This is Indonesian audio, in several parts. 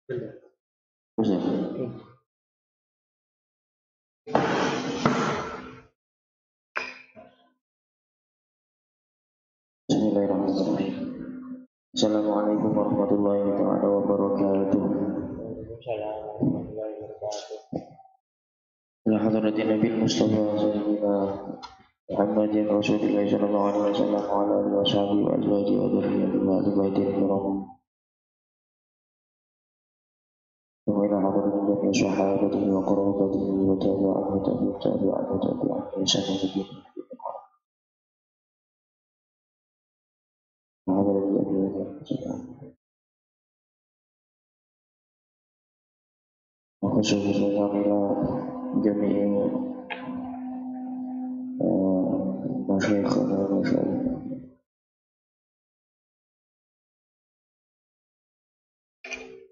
Bismillahirrahmanirrahim. Assalamualaikum warahmatullahi wabarakatuh. Ya hadratin Nabi Mustafa Sayyidina Muhammadin Rasulullah sallallahu alaihi wasallam wa ala alihi washabihi wa azwajihi wa dzurriyyatihi wa ahli baitihi kiram. Wa ila hadratin jami'i sahabatihi wa qarabatihi wa tabi'in ihsanin. Khususnya ila jami'i masyayikhna wa masyayikhna.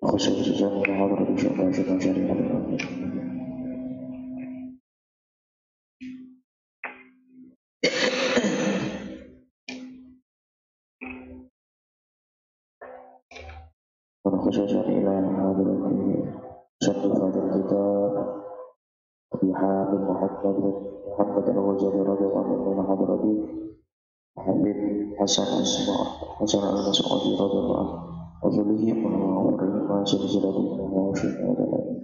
Khususnya ila hadratin syekh syariah. Khususnya ila hadratin syekh fadil kitab Abi Hamid Muhammad al-Ghazali radhiyallahu anhu wa hadratin Habib Hasan al-Mas'udi radhiyallahu anhu wa zulihim wa rahimah silsilatin wa syuhadatin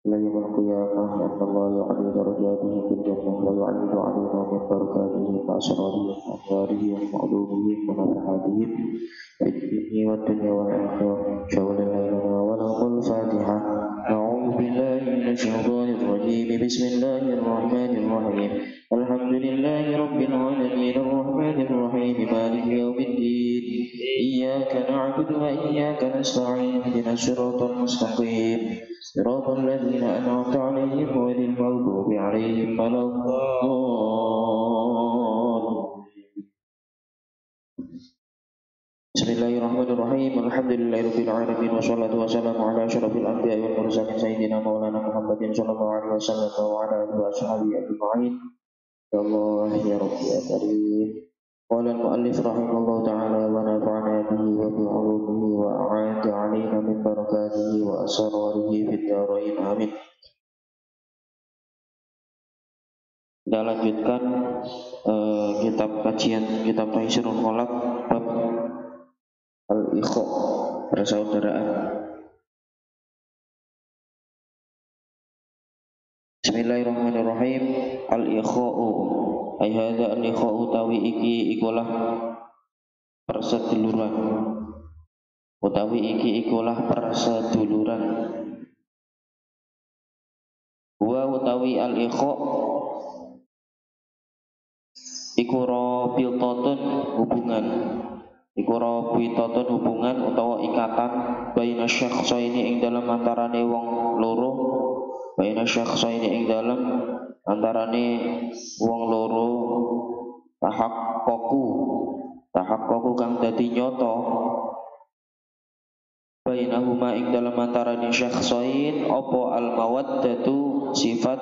ila yaumil qiyamah anna Allah ya'li darajatihim fil jannah wa yu'allidu 'alaina min barakatihim wa asrarihim wa anwarihim wa ulumihim wa nafahatihim fid dunya wad dunya wal akhirah shawalana wa lahul fatihah. A'udzu billahi minasy syaithanir rajim. Bismillahirrahmanirrahim. Alhamdulillahi rabbil alamin arrahmanir rahim maliki yaumiddin. Iyyaka na'budu wa iyyaka nasta'in ihdinas siratal mustaqim. Siratal ladzina an'amta 'alaihim ghairil maghdubi 'alaihim waladdallin. Bismillahirrahmanirrahim. Alhamdulillahirabbil alamin wassalatu wassalamu ala asyrafil anbiya'i wal mursalin sayyidina maulana Muhammadin sallallahu alaihi wasallam wa ala alihi washabihi ajma'in. Ya Allah ya Rabbi ya Karim. Qala al-mu'allif rahimallahu ta'ala wa nafa'ana bihi wa bi 'ulumihi wa a'ada 'alaina min barakatihi wa asrarihi fid dharain amin. Kita lanjutkan kitab kajian kitab Taisirul Qalaq bab al-ikha, persaudaraan. Bismillahirrahmanirrahim. Al-ikha'u ay hadza al-ikha'u tawi iki ikulah perseduluran. Utawi iki ikulah perseduluran. Wa utawi al-ikha' iku rabitatun hubungan. Iku rabitatun hubungan utawa ikatan baina syakhsaini ing dalam antarane wong loro. Baina syakhsaini ing dalam antarane wong loro tahaqqaqu kang dadi nyata bainahuma ing dalam antarane syakhsain apa al-mawaddatu sifat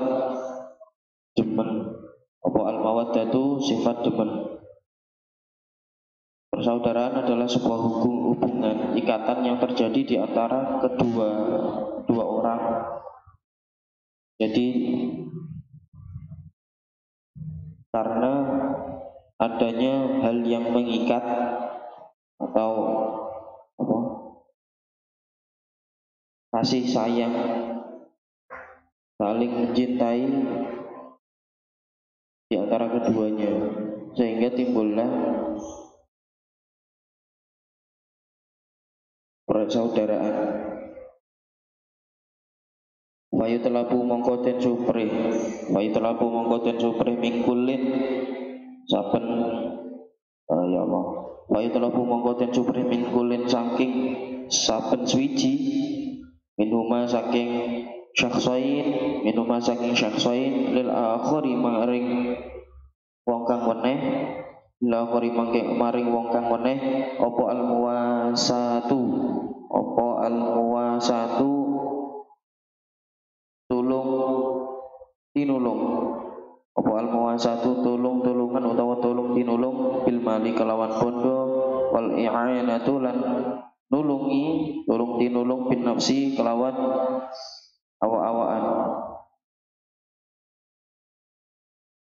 demen. Apa al-mawaddatu sifat demen. Persaudaraan adalah sebuah hubungan ikatan yang terjadi di antara dua orang. Jadi karena adanya hal yang mengikat atau apa? Kasih sayang, saling mencintai di antara keduanya, sehingga timbullah persaudaraan. Wayu telapu mongko den supre mingkulin saben ya Allah. Wayu telapu mongko den supre mingkulin saking saben swiji minuma saking syakhsain lil akhari maring wong kang weneh maring wong kang weneh apa al-muwasatu tinulung apa al-muwasatu tulungan utawa tulung tinulung bil mali kelawan bondo wal i'anatu lan tulung tinulung bin nafsi kelawan awak-awakan.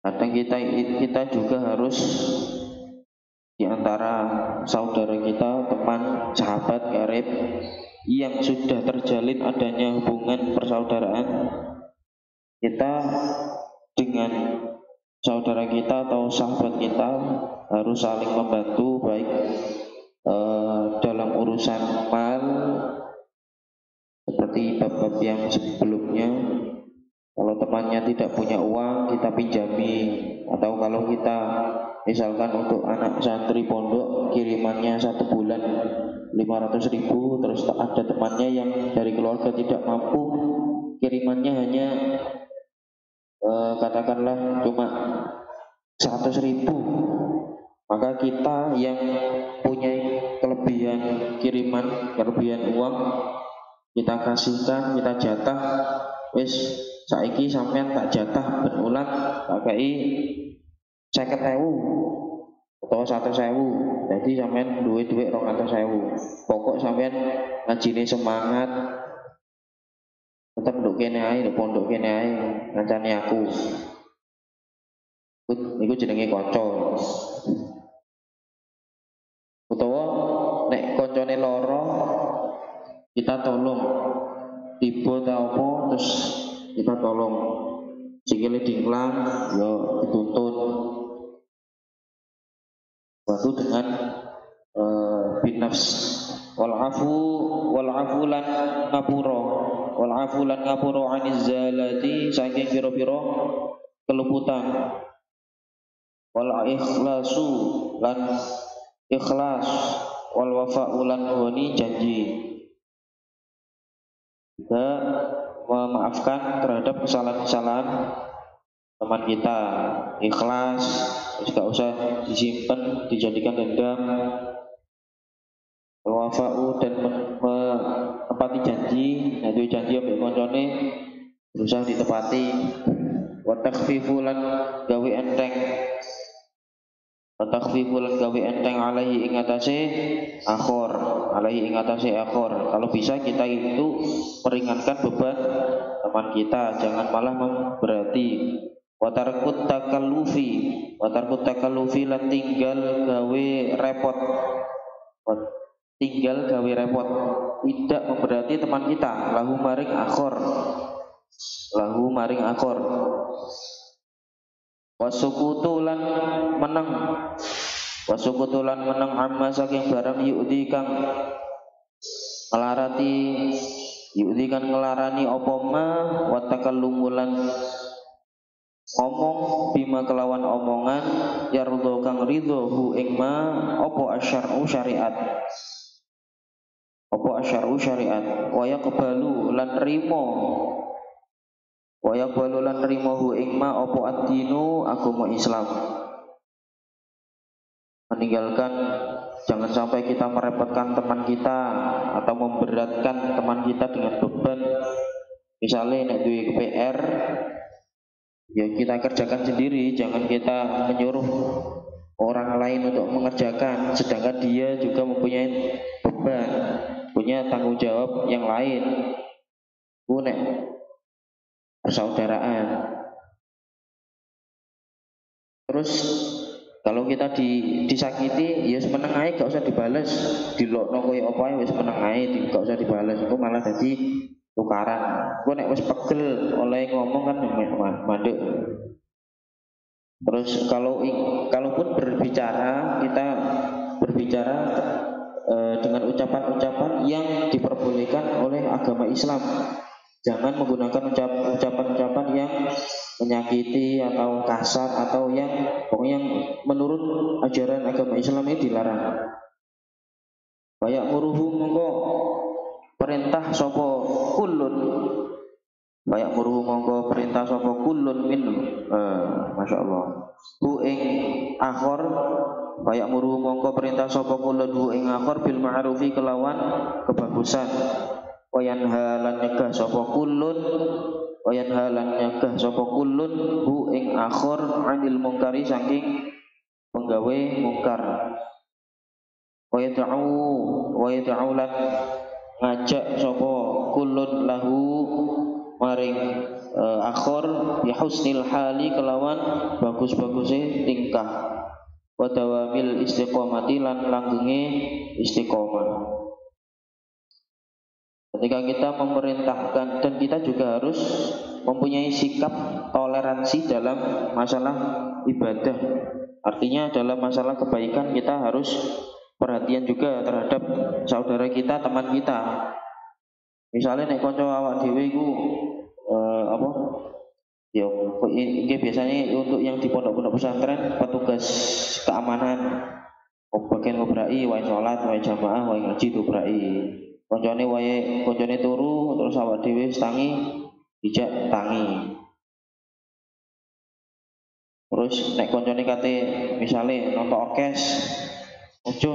Kadang kita juga harus di antara saudara kita, teman, sahabat, karib yang sudah terjalin adanya hubungan persaudaraan, kita dengan saudara kita atau sahabat kita harus saling membantu, baik dalam urusan mal seperti bab-bab yang sebelumnya. Kalau temannya tidak punya uang, kita pinjami. Atau kalau kita misalkan untuk anak santri pondok kirimannya 1 bulan 500.000, terus ada temannya yang dari keluarga tidak mampu, kirimannya hanya katakanlah cuma 100.000, maka kita yang punya kelebihan kiriman, kelebihan uang, kita kasihkan, kita jatah. Wis saiki sampean tak jatah berulang tak kei 50.000 atau 100.000. Jadi sampean duit 200.000. Pokok sampean ngajine semangat, tetep nduk kene ae, nduk pondok kene ae, ngancani aku. Niku jenenge kanca. Utawa nek kancane lara kita tolong, tiba ta apa terus kita tolong, sikile dinglang ya dituntun. Waktu dengan binafs wal afu lan ngapura aniz zalati saking pira-pira keluputan, wal ikhlasu lan ikhlas, wal wafa'u lan wani janji, juga memaafkan terhadap kesalahan-kesalahan teman kita, ikhlas, tidak usah disimpan, dijadikan dendam, wafa'u dan menepati janji, yaitu janji ambek koncone berusaha ditepati, wa takhfifu lan gawe enteng, alaihi ing atase akhor. Kalau bisa kita itu meringankan beban teman kita, jangan malah memberati. Wa tarkut takallufi lan tinggal gawe repot, tidak memberati teman kita, lahu maring akhor. Wasukutulan menang amma saking barang yu'di kang ngelarani apa ma, wa takallumulan ngomong bima kelawan omongan, yarudho kang ridho hu ing ma apa asyar'u syariat, wa yaqbalu lan rimo hu ing ma apa ad-dinu agama Islam. Meninggalkan, jangan sampai kita merepotkan teman kita atau memberatkan teman kita dengan beban. Misalnya nek duwe PR, ya kita kerjakan sendiri, jangan kita menyuruh orang lain untuk mengerjakan, sedangkan dia juga mempunyai beban, punya tanggung jawab yang lain. Nek persaudaraan. Terus kalau kita disakiti, ya semeneng ae, gak usah dibales. Dilokno koyo apa ae wis meneng ae, gak usah dibales. Iku malah dadi tukaran. Engko nek wis pegel oleh ngomong kan mandek. Terus kalaupun berbicara, kita berbicara dengan ucapan-ucapan yang diperbolehkan oleh agama Islam. Jangan menggunakan ucapan-ucapan yang menyakiti atau kasar atau yang pokoknya menurut ajaran agama Islam ini dilarang. Kayak muruhu mongko perintah sapa kullun minhu. Masyaallah. Hu ing akhor kayak muruhu mongko perintah sapa kullun hu ing akhor bil ma'rufi kelawan kebagusan. Wayan halan nyegah sapa kullun hu ing akhor anil mungkari saking penggawe mungkar. Wa yad'u lan ngajak sapa kulun lahu maring akhor bi husnil hali kelawan bagus-baguse tingkah wa dawamil istiqomati lan langgenge istiqomah. Ketika kita memerintahkan, dan kita juga harus mempunyai sikap toleransi dalam masalah ibadah. Artinya dalam masalah kebaikan kita harus perhatian juga terhadap saudara kita, teman kita. Misalnya nek kanca awak dhewe iku apa? Ya ini biasanya untuk yang di pondok-pondok pesantren petugas keamanan, bagian ngobrai, wae sholat, wae jamaah, wae ngaji tubrai. Koncone turu terus awak dhewe tangi dijak tangi. Terus nek koncone kate misale nonton orkes ojo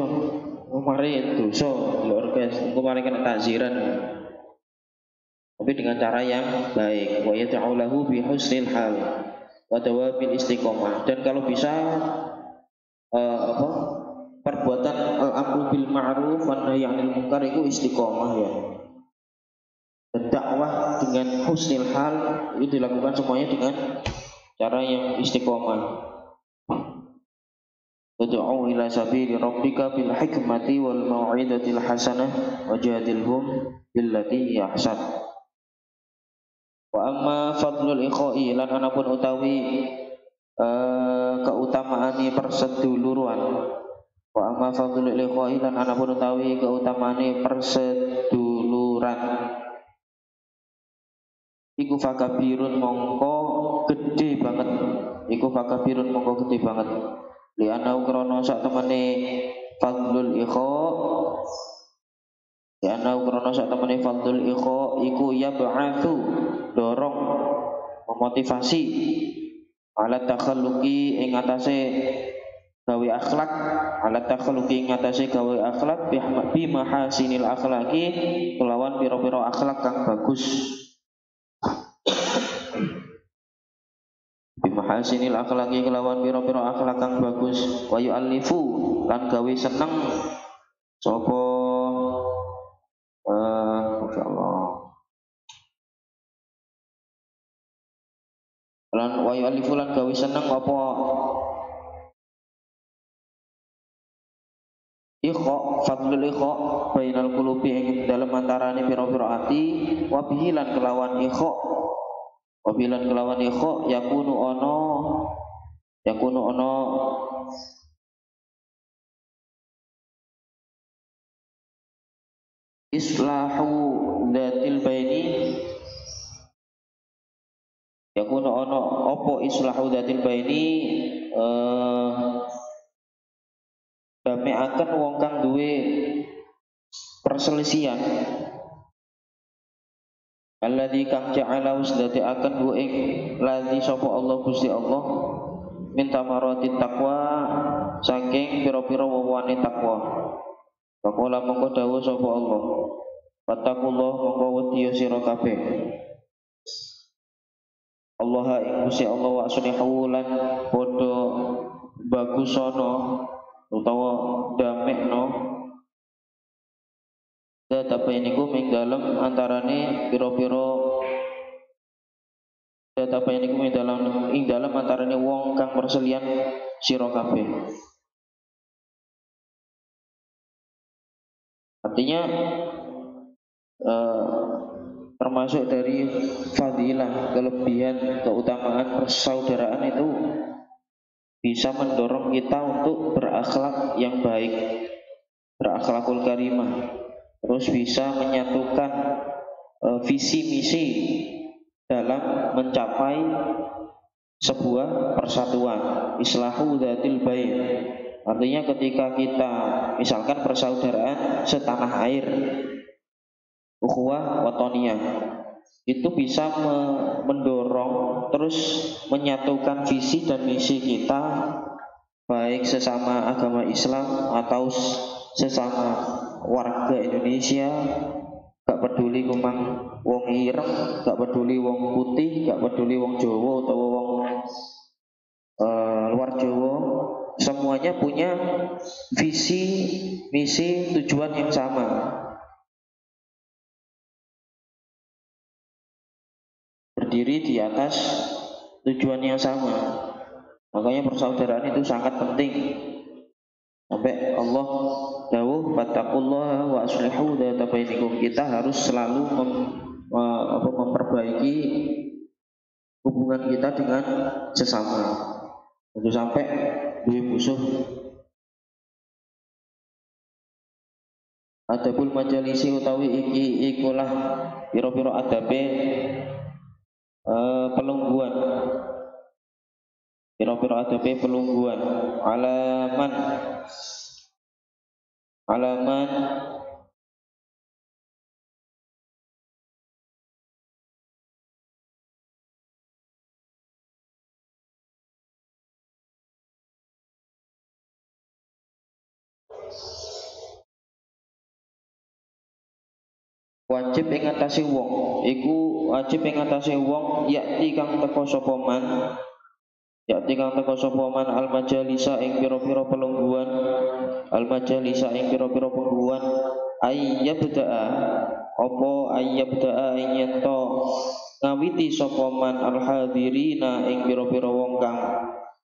mari dosa delok orkes engko mari kena takziran. Tapi dengan cara yang baik. Wa yata'ulahu bi husnil hal wa dawabil istiqomah. Dan kalau bisa perbuatan al-amru bil ma'ruf wan nahyi 'anil munkar itu istiqomah ya. Dan dakwah dengan husnil hal itu dilakukan semuanya dengan cara yang istiqomah. Ud'u ila sabili rabbika bil hikmati wal mau'izatil hasanah wajadilhum billati ahsan. Wa amma fadlul ikhai lan anapun utawi keutamaane perseduluran. Wa amma fadlul ikhai lan anapun utawi keutamaane perseduluran. Iku fakabirun mongko gede banget. Iku fakabirun mongko gede banget. Li ana krana sak temene fadlul ikha. Li ana krana sak temene fadlul ikha iku ya ba'atsu dorong memotivasi ala takhalluqi ing atase gawe akhlak, ala takhalluqi ing atase gawe akhlak bi mahasinil akhlaqi kelawan pira-pira akhlak kang bagus. Bimahasinil akhlaqi kelawan pira-pira akhlak kang bagus. Wa yu'allifu lan gawe seneng sapa masyaallah. Lan wa yu'allifu lan gawe seneng apa ikha fadlul ikha bainal qulubi ing dalem antarane pira-pira ati wa bihi lan kelawan ikha. Wabilan kelawan ikho yakunu ono islahu dzatil baini yakunu ono opo islahu dzatil baini dameaken wong kang duwe perselisihan. Alladzi kang ja'ala usdati akan bu ing ladzi sapa Allah Gusti Allah min tamarati taqwa saking pira-pira wewane takwa. Faqala mongko dawuh sapa Allah. Fattaqullah mongko wedi sira kabeh. Allah ing Gusti Allah wa aslihu lan padha bagusana utawa damekno data niku ing dalem antarane pira-pira data niku ing dalem antarane wong kang perselian sira kabeh. Artinya termasuk dari fadilah, kelebihan, keutamaan persaudaraan itu bisa mendorong kita untuk berakhlak yang baik, berakhlakul karimah. Terus bisa menyatukan visi misi dalam mencapai sebuah persatuan. Islahu dzatil bain. Artinya ketika kita misalkan persaudaraan setanah air, ukhuwah watoniyah, itu bisa mendorong terus menyatukan visi dan misi kita baik sesama agama Islam atau sesama warga Indonesia, gak peduli kumang wong ireng, gak peduli wong putih, gak peduli wong Jawa atau wong luar Jawa, semuanya punya visi, misi, tujuan yang sama. berdiri di atas tujuan yang sama. Makanya persaudaraan itu sangat penting. Sampai Allah dawuh fattaqullaha wa aslihu dzata bainikum. Kita harus selalu memperbaiki hubungan kita dengan sesama. Jangan sampai duwe musuh. Adabul majalisi utawi iki ikulah pira-pira adabe pelungguan. Pira-pira adabe pelungguan. Alaman wajib ing atase wong, iku wajib ing atase wong yakti kang teka sapa man, yakti kang teka sapa man al majalisa ing pira-pira pelungguhan, al majalisa ing pira-pira pelungguhan ayyabda'a apa ayyabda'a ing yento ngawiti sapa man al hadirina ing pira-pira wong kang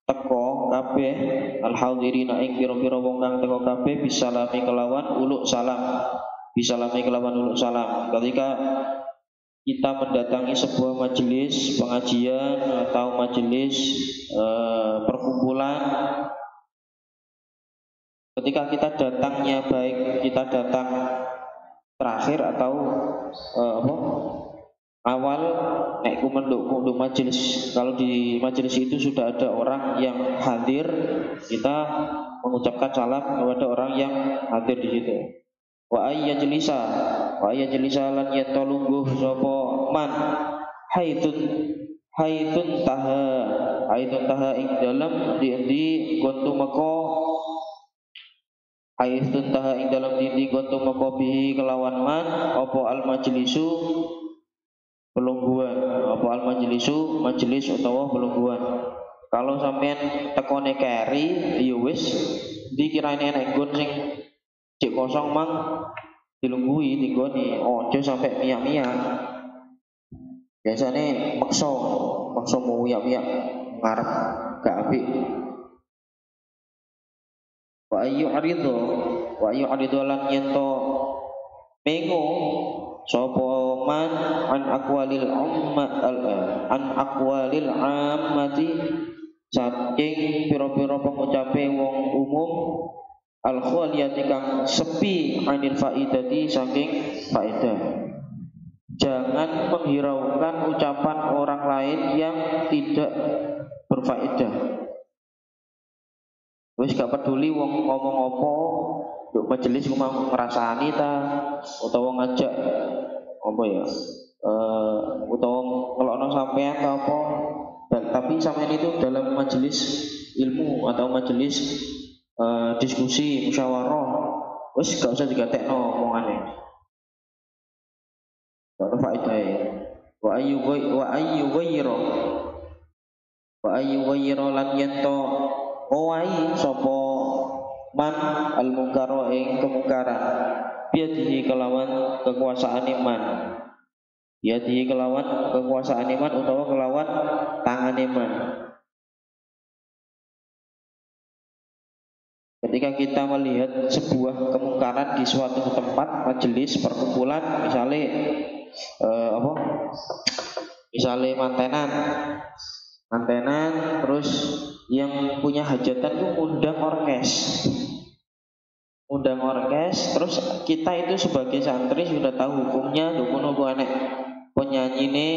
teka kabeh, al hadirina ing pira-pira wong kang teka kabeh bisalami kelawan uluk salam. Bisalami kelawan uluk salam. Ketika kita mendatangi sebuah majelis pengajian atau majelis perkumpulan, ketika kita datangnya baik kita datang terakhir atau awal naik kumenduk majelis. Kalau di majelis itu sudah ada orang yang hadir, kita mengucapkan salam kepada orang yang hadir di situ. Wa ayyajlisa lan yatolungguh sapa man haitun taha ing dalam di gontu meko haitun taha ing dalam di gontu meko bihi kelawan man apa al majlisu pelungguhan, apa al majlisu majelis utawa pelungguhan. Kalau sampean tekone keri ya wis dikiraine nek nggon sing cek kosong mang dilunggui digoni, ojo sampai miyak-miyak. Biasanya makso mau miyak-miyak ngarep gak apik. Wa ayu arido lan yento mengo sapa man an aqwalil ammati saking pira-pira pengucape wong umum al khaliyati kang sepi anil faidati saking faedah. Jangan menghiraukan ucapan orang lain yang tidak berfaedah. Wis gak peduli wong ngomong apa, nduk majelis cuma ngrasani ta utawa ngajak apa ya? Utawa ngelokno sampean ta apa. Tapi sampean itu dalam majelis ilmu atau majelis diskusi musyawarah wis gak usah digatekno omongane. Gak ono faedahe. Wa ayyu ghayra lan yento owai sapa man al munkara ing kemungkaran biadihi kelawan kekuasaan iman. Biadihi kelawan kekuasaan iman utawa kelawan tangan iman. Ketika kita melihat sebuah kemungkaran di suatu tempat majelis perkumpulan, misalnya misalnya mantenan, terus yang punya hajatan itu undang orkes, terus kita itu sebagai santri sudah tahu hukumnya, dukun enek penyanyi ini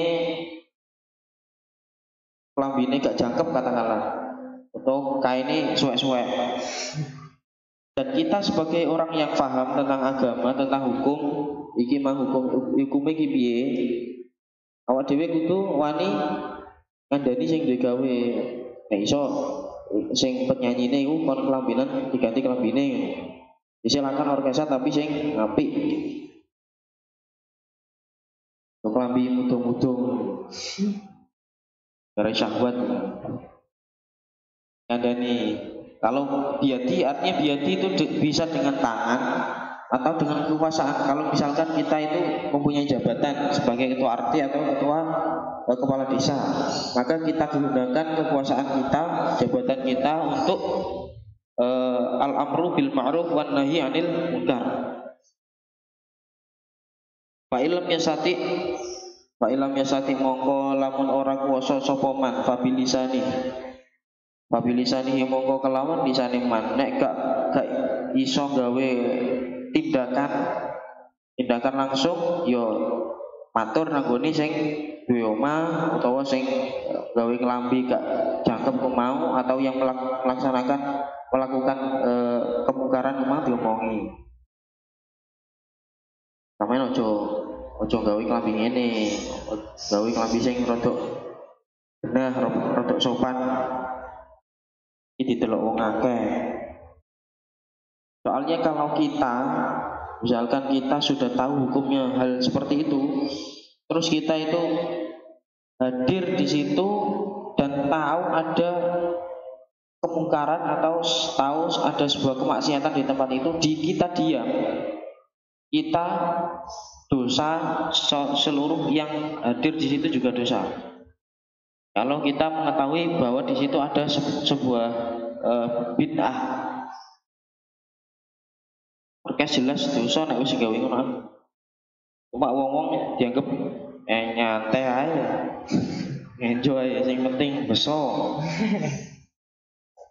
kelambine gak jangkep katakanlah, atau kainnya suwek-suwek. Dan kita sebagai orang yang paham tentang agama, tentang hukum, iki mah hukume iki piye? Awak dhewe kudu wani ngandani sing duwe gawe. Nek iso sing penyanyine iku kon kelambinan diganti kelambine. Disilakan orkestra tapi sing apik. Kelambi mudung-mudung. Gara syahwat. Ngandani. Kalau biati artinya biati itu bisa dengan tangan, atau dengan kekuasaan. Kalau misalkan kita itu mempunyai jabatan sebagai ketua RT atau ketua kepala desa, maka kita gunakan kekuasaan kita, jabatan kita untuk al-amru bil ma'ruf wan nahi 'anil munkar. Fa illam yasati mongko lamun ora kuwasa sapa man fabilisani mongko kelawan lisane man. Nek gak iso gawe tindakan langsung yo matur nanggone sing duwe omah utawa sing gawe klambi gak jangkep mau atau yang melakukan kemungkaran omah diomongi. Sampeyan ojo gawe klambi ngene, gawe klambi sing rodok bener, rodok sopan. Iki didelok wong akeh. Soalnya kalau kita misalkan kita sudah tahu hukumnya hal seperti itu, terus kita itu hadir di situ dan tahu ada kemungkaran atau tahu ada sebuah kemaksiatan di tempat itu, kita diam, kita dosa, seluruh yang hadir di situ juga dosa. Kalau kita mengetahui bahwa di situ ada sebuah bid'ah, perkes jelas dosa nek wis gawe ngono. Cuma wong-wong dianggap nyantai ae. Enjoy sing penting besok.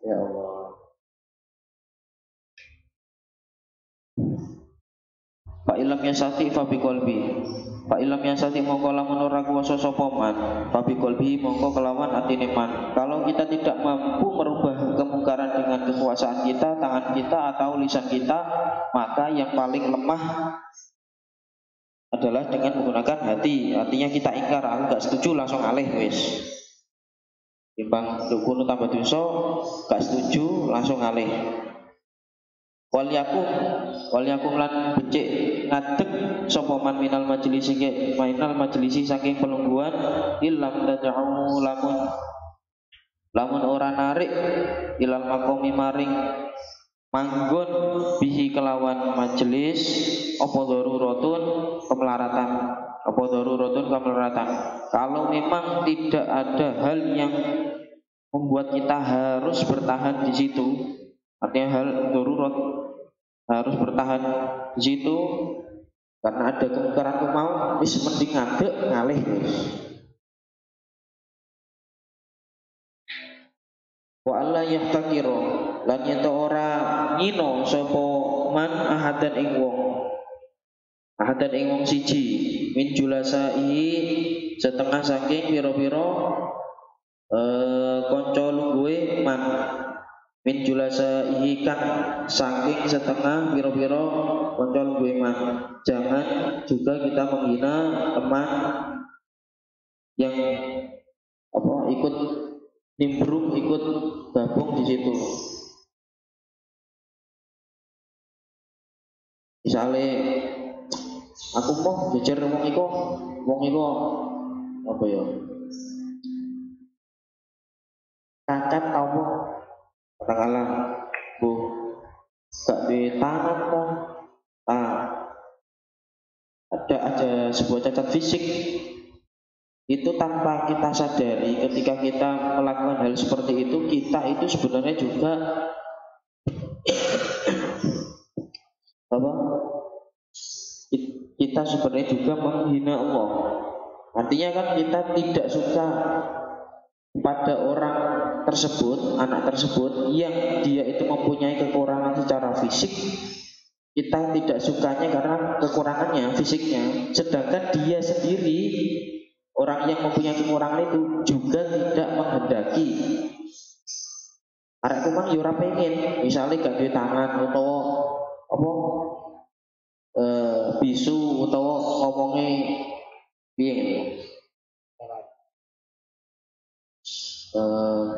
Ya Allah. Fa ilam yasati fa biqalbi. Fa ilam yasati mongko lamun ora kuwasa sapa man, fa biqalbi mongko kelawan atine man. Kalau kita tidak mampu merubah kemungkaran dengan kekuasaan kita, tangan kita atau lisan kita, maka yang paling lemah adalah dengan menggunakan hati. Artinya kita ingkar, aku gak setuju, langsung alih wis. Timbang dukun tambah dosa, gak setuju, langsung alih. Wal yakum lan becik ngadeg sapa man minal majlisi saking pelungguhan illam tad'u lamun ora narik ilal maqami maring manggon bihi kelawan majelis apa daruratun kemelaratan. Kalau memang tidak ada hal yang membuat kita harus bertahan di situ, artinya hal darurat harus bertahan di situ karena ada kemungkaran mau, wis mending ngadeg ngalih wis. Wa alla yahtakiru lan yen ora ngino sapa man ahadan ing wong siji min julasai setengah saking pira-pira kanca lungguhe man min julasai kang saking setengah pira-pira kanca lungguhe man. Jangan juga kita menghina teman yang ikut nimbrung, ikut gabung di situ. Misalnya aku mau jejer wong iku apa ya? Cacat tau mo. Katakanlah, Bu, gak di tangan mo. Ada sebuah cacat fisik. Itu tanpa kita sadari, ketika kita melakukan hal seperti itu, kita itu sebenarnya juga kita sebenarnya juga menghina Allah. Artinya kan kita tidak suka pada orang tersebut, anak tersebut yang dia itu mempunyai kekurangan secara fisik. Kita tidak sukanya karena kekurangannya fisiknya, sedangkan dia sendiri orang yang mempunyai kekurangan itu juga tidak menghendaki. Arek kumang yo ora pengen, misalnya gak duwe tangan utawa bisu utawa ngomongnya piye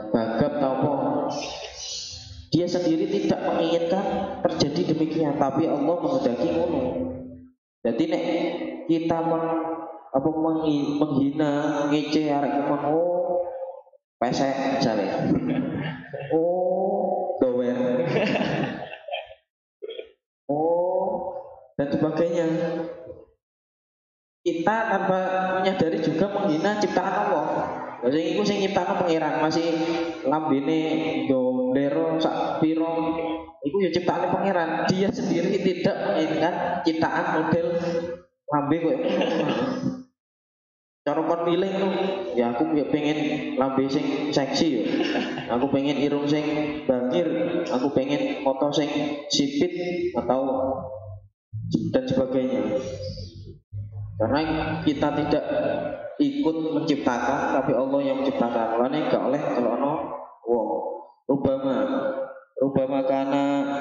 gagap atau apa. Dia sendiri tidak menginginkan terjadi demikian, tapi Allah menghendaki ngono. Jadi nek kita menghina, ngece arek kumang pesek misalnya, dower, sebagainya. Kita tanpa menyadari juga menghina ciptaan Allah. Lha sing iku sing nyiptakno pangeran, masih lambene ndolero sak pira iku ya ciptaane pangeran. Dia sendiri tidak menginginkan ciptaan model lambe koyo cara kon milih ngono. Ya aku ya pengen lambe sing seksi ya. Aku pengen irung sing bangir, aku pengen foto sing sipit atau dan sebagainya. Karena kita tidak ikut menciptakan, tapi Allah yang menciptakan. Mulane gak oleh delokno wong. Rubama kana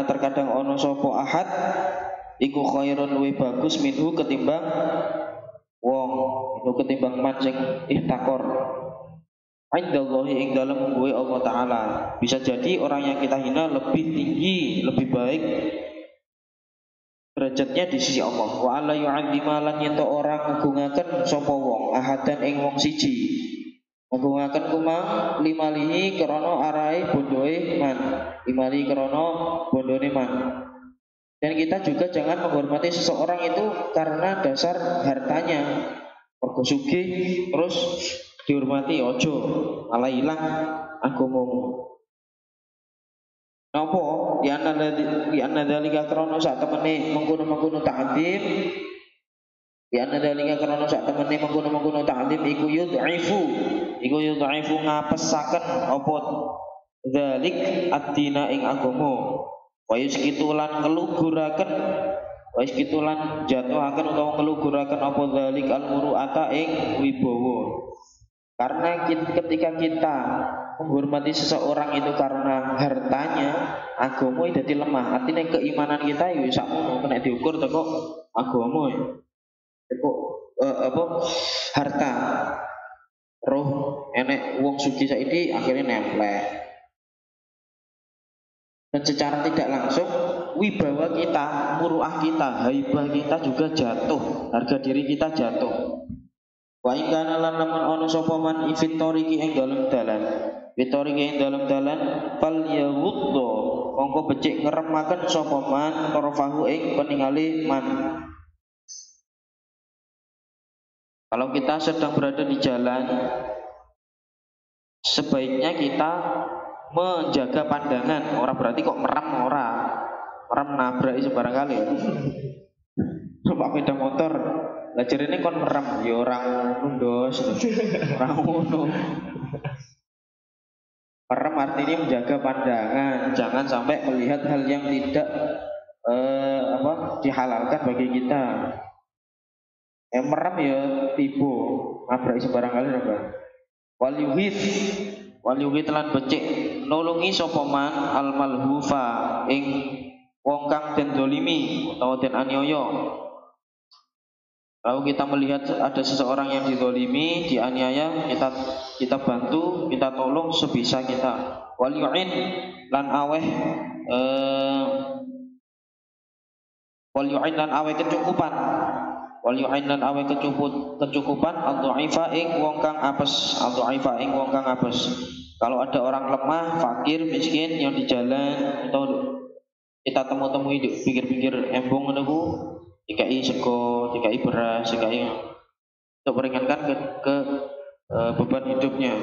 terkadang ono sapa ahad iku khairun luwih bagus minhu ketimbang wong, itu ketimbang man sing ihtakor. Indallahi ing dalem kuwe Allah Ta'ala. Bisa jadi orang yang kita hina lebih tinggi, lebih baik derajatnya di sisi Allah. Wa alla yu'adzima lan yen orang ngagungaken sapa wong ahadan ing wong siji. Ngagungaken kumang limalihi krana arahe bondoe man. Limali krana bondone man. Dan kita juga jangan menghormati seseorang itu karena dasar hartanya. Mergo sugih terus dihormati, ojo malah ilang agamamu. Napa? Ya anna dzalika krana sak temene mengkono-mengkono ta'dzim. Ya anna dzalika krana sak temene mengkono-mengkono ta'dzim iku yudhaifu ngapesaken apa dzalik ad-dina ing agama. Wa yuskitulan ngeluguraken jatuhaken utawa ngeluguraken apa dzalik al-muru'ata ing wibawa. Karena ketika kita menghormati seseorang itu karena hartanya, agama itu jadi lemah. Artinya keimanan kita ya sakmono kena diukur teko agama ya. Teko harta. Roh enek wong sugih saiki akhirnya nemplek. Dan secara tidak langsung wibawa kita, muruah kita, haibah kita juga jatuh, harga diri kita jatuh. Wa in kana lan lamun ana sapa man fitoriki ing dalem dalan. Fitoriki ing dalem dalan fal yawuddo mongko becik ngeremaken sapa man tarafahu ing peningale man. Kalau kita sedang berada di jalan, sebaiknya kita menjaga pandangan. Ora berarti kok merem nabrak sembarang kali. Numpak sepeda motor lah jarene kon merem ya orang nundos, orang ngono. Merem artinya menjaga pandangan, jangan sampai melihat hal yang tidak dihalalkan bagi kita. Merem ya tiba, nabrak sembarang kali apa. Wal yuhit lan becik nulungi sapa man al malhufa ing wong kang den dolimi utawa den aniaya. Kalau kita melihat ada seseorang yang dizalimi, dianiaya, kita bantu, kita tolong sebisa kita. Wal yu'in lan aweh kecukupan. Wal yu'in lan aweh kecukupan ad-dhaifa ing wong kang apes, Kalau ada orang lemah, fakir, miskin yang di jalan atau kita temui di pinggir-pinggir embung ngono, dikai sego, dikai beras, dikai untuk meringankan ke beban hidupnya.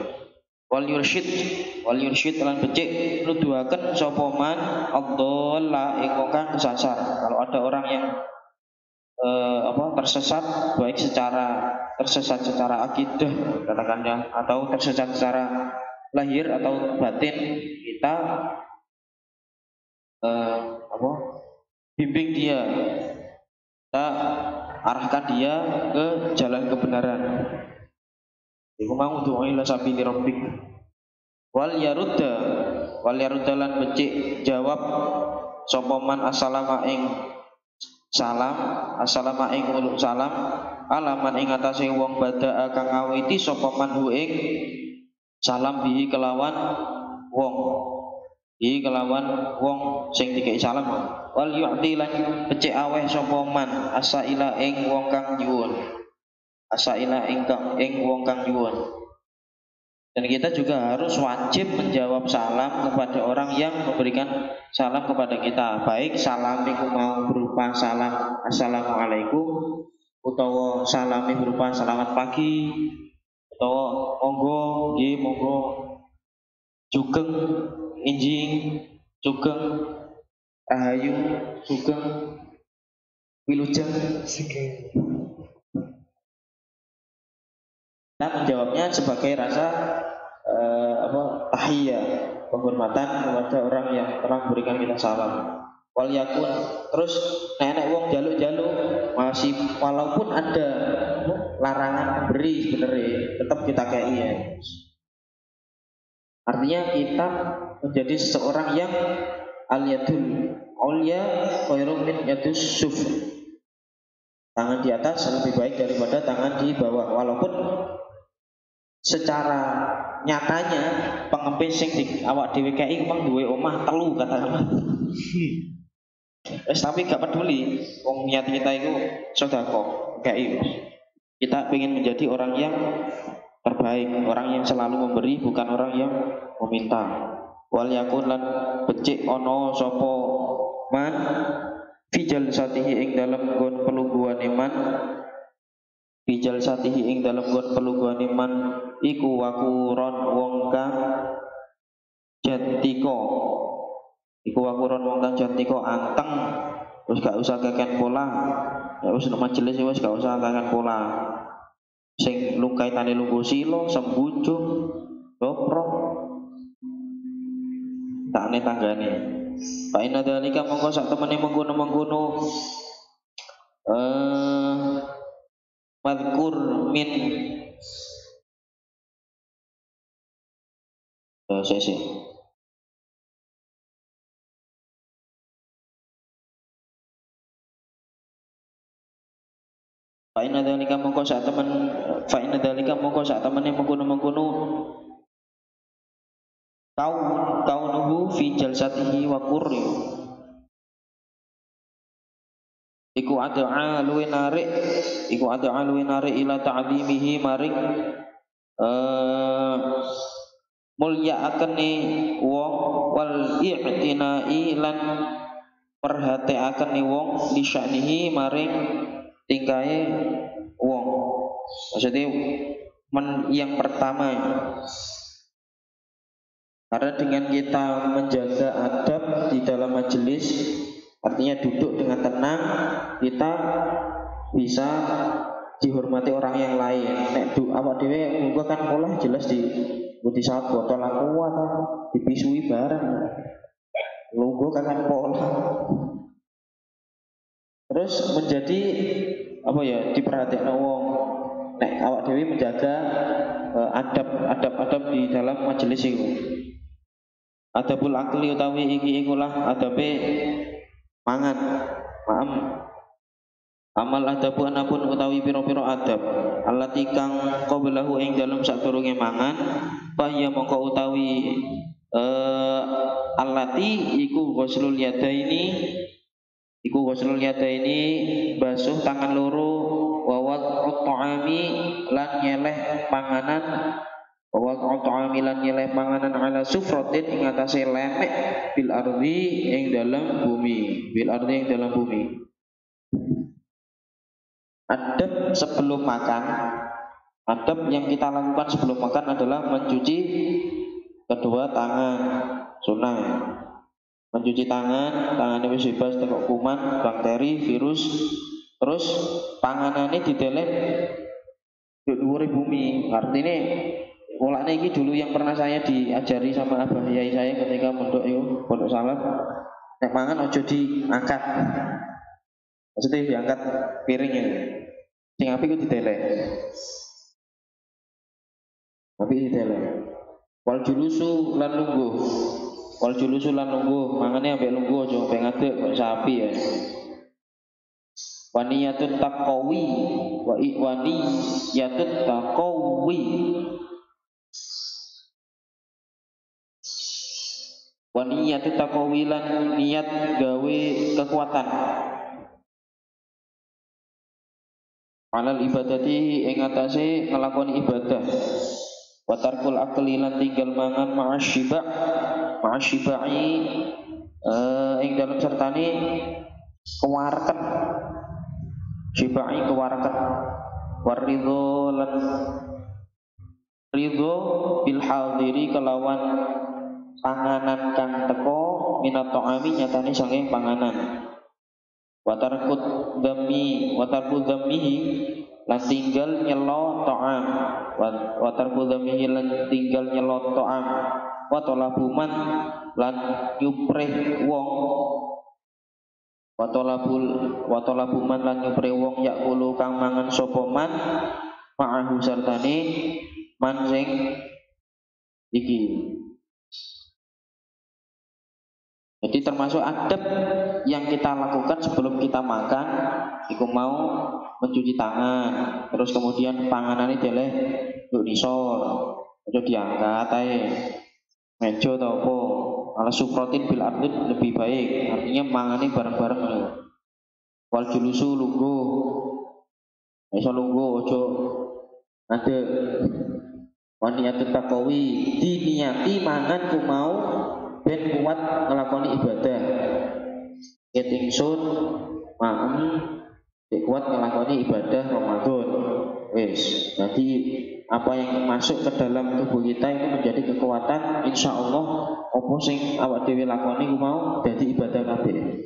Wal yursyid lan becik nuduhaken sapa man adalla ing wong kang kesasar. Kalau ada orang yang tersesat, baik tersesat secara akidah katakannya atau tersesat secara lahir atau batin, kita bimbing dia, kita arahkan dia ke jalan kebenaran. Iku mau doa ila sabili rabbik. Wal yarudda lan becik jawab sapa man assalamu ing uluk salam alaman ing atase wong badaa kang ngawiti sapa man hu ing salam bihi kelawan wong sing dikai salam. Wal yu'ti lan becik aweh sapa man asaila ing wong kang nyuwun. Dan kita juga harus wajib menjawab salam kepada orang yang memberikan salam kepada kita. Baik salam itu mau berupa salam assalamualaikum, utawa salam berupa selamat pagi, utawa monggo, nggih monggo, sugeng, enjing, sugeng, rahayu, sugeng, wilujeng. Kita menjawabnya sebagai rasa tahiyah, penghormatan kepada orang yang telah memberikan kita salam. Wal yakun, terus nenek wong jaluk-jaluk masih walaupun ada larangan memberi sebenarnya tetap kita kei ya. Artinya kita menjadi seseorang yang al-yadul ulya khairum min yadus suf. Tangan di atas lebih baik daripada tangan di bawah, walaupun secara nyatanya pengempis sing di awak dhewe kei memang duwe omah telu katakanlah. Tapi gak peduli wong niat kita itu sedekah kei. Kita ingin menjadi orang yang terbaik, orang yang selalu memberi, bukan orang yang meminta. Wal yakun lan becik ana sapa man fijal satihi ing dalam gon pelungguhan iman, bijal satihi ing dalam gon pelungguhan iman iku wakuron wong kang jantika, iku wakuron wong kang jantika anteng, wis gak usah keken pola, ya wis majelis wis gak usah keken pola, sing lungkaitane lungguh sila sembujung doprok tak ane tanggane. Fa inna dzalika mongko sak temene mengkono-mengkono madkur min sesi. Fa inna dzalika mongko sak temene mengkono-mengkono kaunuhu fi jalsatihi wa qurri. Iku ad'a luwe narik ila ta'zimihi maring mulya akene wong wal i'tinai lan perhatekane wong li sya'nihi maring tingkahe wong. Maksudnya yang pertama, karena dengan kita menjaga adab di dalam majelis, artinya duduk dengan tenang, kita bisa dihormati orang yang lain. Nek awak dhewe muga kan pola jelas di budi saat botol aku atau dipisui bareng. Lungguh kan pola. Terus menjadi diperhatikan wong. Nek awak dhewe menjaga adab di dalam majelis itu. Adabul akli utawi iki ikulah adabe mangan. Amal adabu anapun utawi pira-pira adab allati kang qablahu ing dalem sadurunge mangan bahya mongko utawi allati iku ghuslul yadaini basuh tangan loro wa wad'ut ta'ami lan nyeleh panganan ala sufratin ing atase lemek bil ardi ing dalam bumi. Adab sebelum makan, adab yang kita lakukan sebelum makan adalah mencuci kedua tangan, sunnah. Mencuci tangannya wis bebas teko kuman, bakteri, virus. Terus panganane dideleh di dhuwure bumi. Artinya mulane iki dulu yang pernah saya diajari sama abah yai saya ketika pondok salaf, nek mangan ojo diangkat. Maksudnya diangkat piringnya. Sing apik ku dideleh. Wal julusu lan lungguh. Mangane ambek lungguh aja ambek ngadeg kok sapi ya. Waniyatut taqawi lan niat gawe kekuatan. Alal ibadati ing atase nglakoni ibadah. Wa tarkul akli lan tinggal mangan ma'asyibai ing dalam sertane kewareken. Syibai kewareken. Waridho lan ridho bil hadiri kelawan panganan kang teko minat ta'ami nyatane saking panganan. Watarkut dhammihi lan tinggal nyelo ta'am. Watarkut dhammihi lan tinggal nyelo ta'am. Watolabuman lan nyupreh wong. Watolabuman lan nyupreh wong yakulu kang mangan sapa man ma'ahu sartane man sing iki. Jadi termasuk adab yang kita lakukan sebelum kita makan, iku mau mencuci tangan, terus kemudian panganane deleh nduk nisor, aja diangkat ae. Meja atau apa, ala suprotin bil ardid lebih baik, artinya mangane bareng-bareng lho. Wal julusu lungguh. Iso lungguh aja ada waniyatut taqawi, diniati mangan ku mau ben kuat ngelakoni ibadah. Ketingsun maem kuat ngelakoni ibadah Ramadan. Wis, jadi apa yang masuk ke dalam tubuh kita itu menjadi kekuatan, insya Allah apa sing awak dhewe lakoni ku mau dadi ibadah kabeh.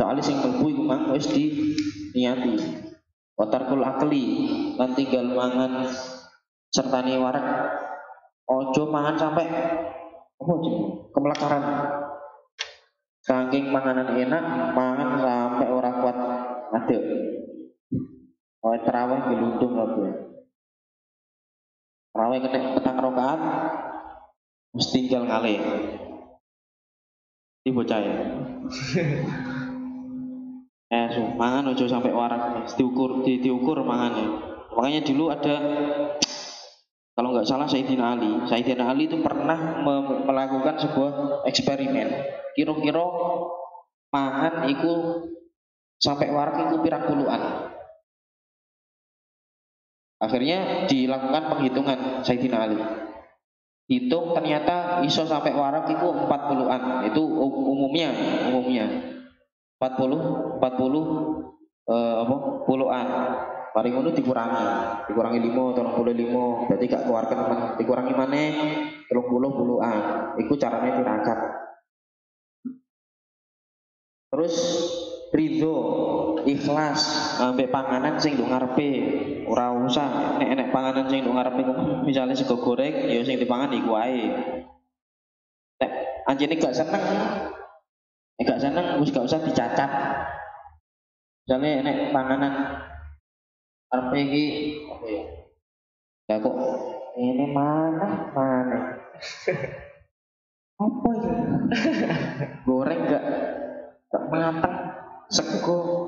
Soale sing mlebu iku mang wis diniati. Watarkul akli lan tinggal mangan sertane warak. Ojo mangan sampai apa kemelekaran. Saking panganan enak, mangan sampai ora kuat adek. Oh, terawih gelundung apa. Terawih kena petang rakaat mesti tinggal ngalih. Iki bocah ya. Mangan ojo sampai warak, diukur mangannya. Makanya dulu ada, kalau nggak salah Sayyidina Ali itu pernah melakukan sebuah eksperimen. Kira-kira mangan itu sampai warak itu pirang puluhan. Akhirnya dilakukan penghitungan Sayyidina Ali. Hitung ternyata iso sampai warak itu 40-an. Itu umumnya 40 puluhan. Paling ngono dikurangi 5 atau 25, berarti gak keluarkan dikurangi maneh 30 puluhan. Iku caranya tirakat. Terus ridho, ikhlas ambek panganan sing nduk ngarepe. Ora usah nek panganan sing nduk ngarepe misale sego goreng ya sing dipangan iku ae. Nek anjene gak seneng wis gak usah dicacat. Misale nek panganan arepe iki apa ya? Ya kok ini mana? Apa itu? Goreng gak matang, sego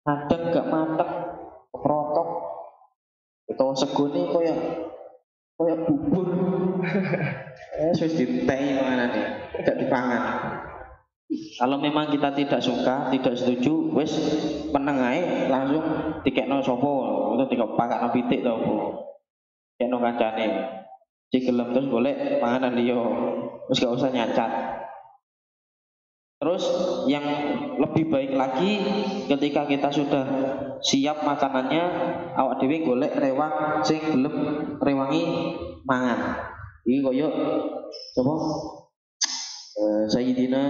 kadang gak matang, keprotok. Atau sego ini koyo bubur. Wis ditei panganane, gak dipangan. Kalau memang kita tidak suka, tidak setuju, wis meneng ae langsung dikekno sapa, utawa dikepakakno pitik to apa. Kekno kancane. Cek gelem terus golek panganan liya. Wis gak usah nyacat. Terus yang lebih baik lagi ketika kita sudah siap makanannya, awak dhewe golek rewang sing gelem rewangi mangan. Iki koyo sapa? Sayyidina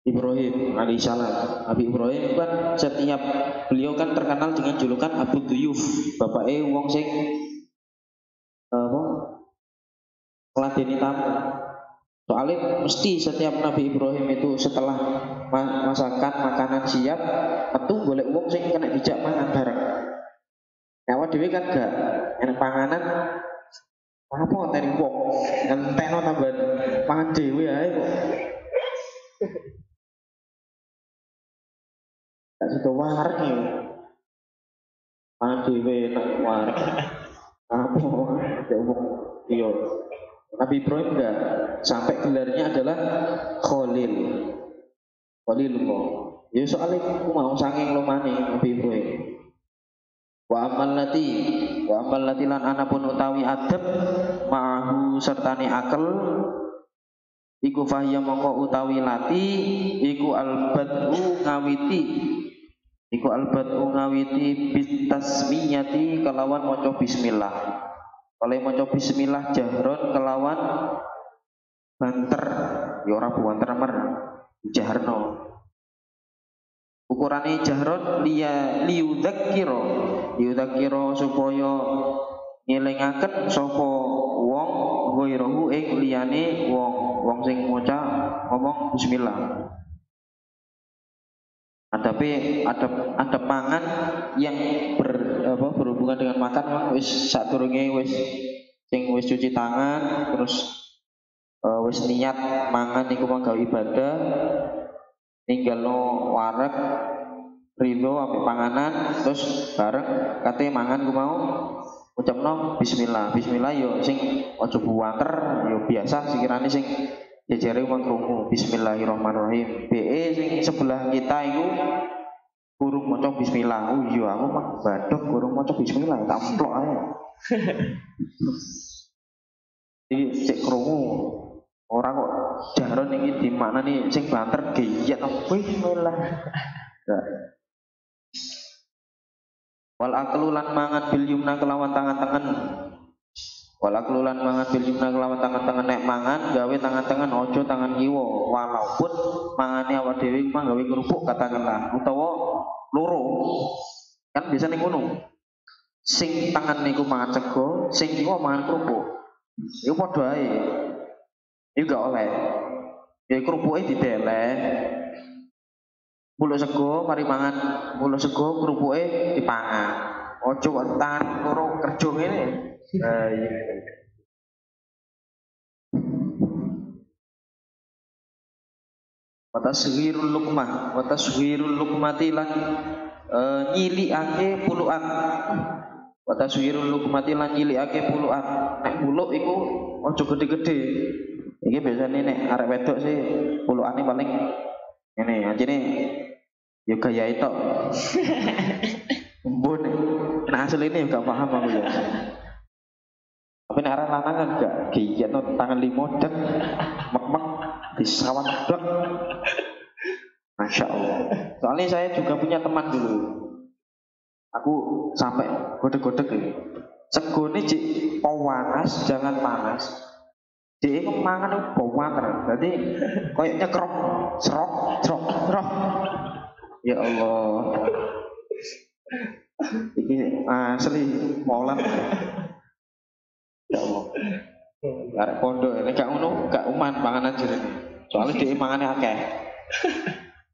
Ibrahim alaihissalam. Nabi Ibrahim kan beliau kan terkenal dengan julukan Abu Duyuf, bapake wong sing ngladeni tamu. Soalnya mesti setiap Nabi Ibrahim itu setelah masakan makanan siap, metu golek wong sing kena dijak mangan bareng. Awak dhewe kan gak enak panganan apa teri wong, enteno tambahan pangan dhewe ae kok. Tak sido wareg ya. Pangan dhewe enak wareg. Apa wong iya. Nabi Ibrahim enggak, sampai gelarnya adalah Khalilullah. Ya soalnya aku mau saking lumane Nabi Ibrahim. Wa amal lati lan anapun utawi adab ma'ahu sertane akal iku fahya mongko utawi lati iku ngawiti bitasmiyati kelawan maca bismillah. Oleh maca bismillah jahron kelawan banter ya ora banter mer jaharno. Ukurane jahron liyudzakira supaya ngelingaken sapa wong ghairahu ing liyane wong sing maca ngomong bismillah. Ada mangan yang berhubungan dengan makan wis sadurunge wis cuci tangan terus wis niat mangan iku mau gawe ibadah ninggalno wareg ridho ambek panganan terus bareng kate mangan ku mau ucapno bismillah yo sing aja buanter yo biasa sekirane sing jejere wong krungu bismillahirrahmanirrahim. Sing sebelah kita iku burung maca bismillah. Oh iya aku mah badhok burung maca bismillah tak emplok ae. Iki cek krungu ora kok jaron iki di mana nih sing banter geyet bismillah. Wal aklu lan mangan bil yumna kelawan tangan-tangan. Wal aklu lan mangan bil yumna kelawan tangan-tangan nek mangan gawe tangan-tangan ojo tangan kiwa walaupun mangane awak dhewe mah gawe kerupuk katakanlah utawa loro. Kan biasane ngono. Sing tangan niku mangan sego, sing kiwa mangan kerupuk. Iku padha ae. Iku gak oleh. Ya kerupuke dideleh. Mulut sego mari mangan mulut sego kerupuke dipangan. Ojo tangan loro kerja ngene. Iya. Watasghirul lukmati lan nyilikake puluhan. Watasghirul lukmati lan nyilikake puluhan. Nek puluk iku ojo gede-gede. Iki biasane nek arek wedok sih pulukane paling ngene, anjene yo gaya itu. Mbon nek asline gak paham aku ya. Tapi nek arek lanang kan gak giyet tangan limodek mek-mek disawan dok. Masya Allah. Soalnya saya juga punya teman dulu. Aku sampai godek-godek ini. Segone cik panas jangan panas. Cik mangan panas. Jadi koyok nyekrok, serok. Ya Allah. Ini asli molan. Ya Allah. Arek pondok ini gak ngono, gak uman panganan jenenge. Soalnya dia mangane akeh.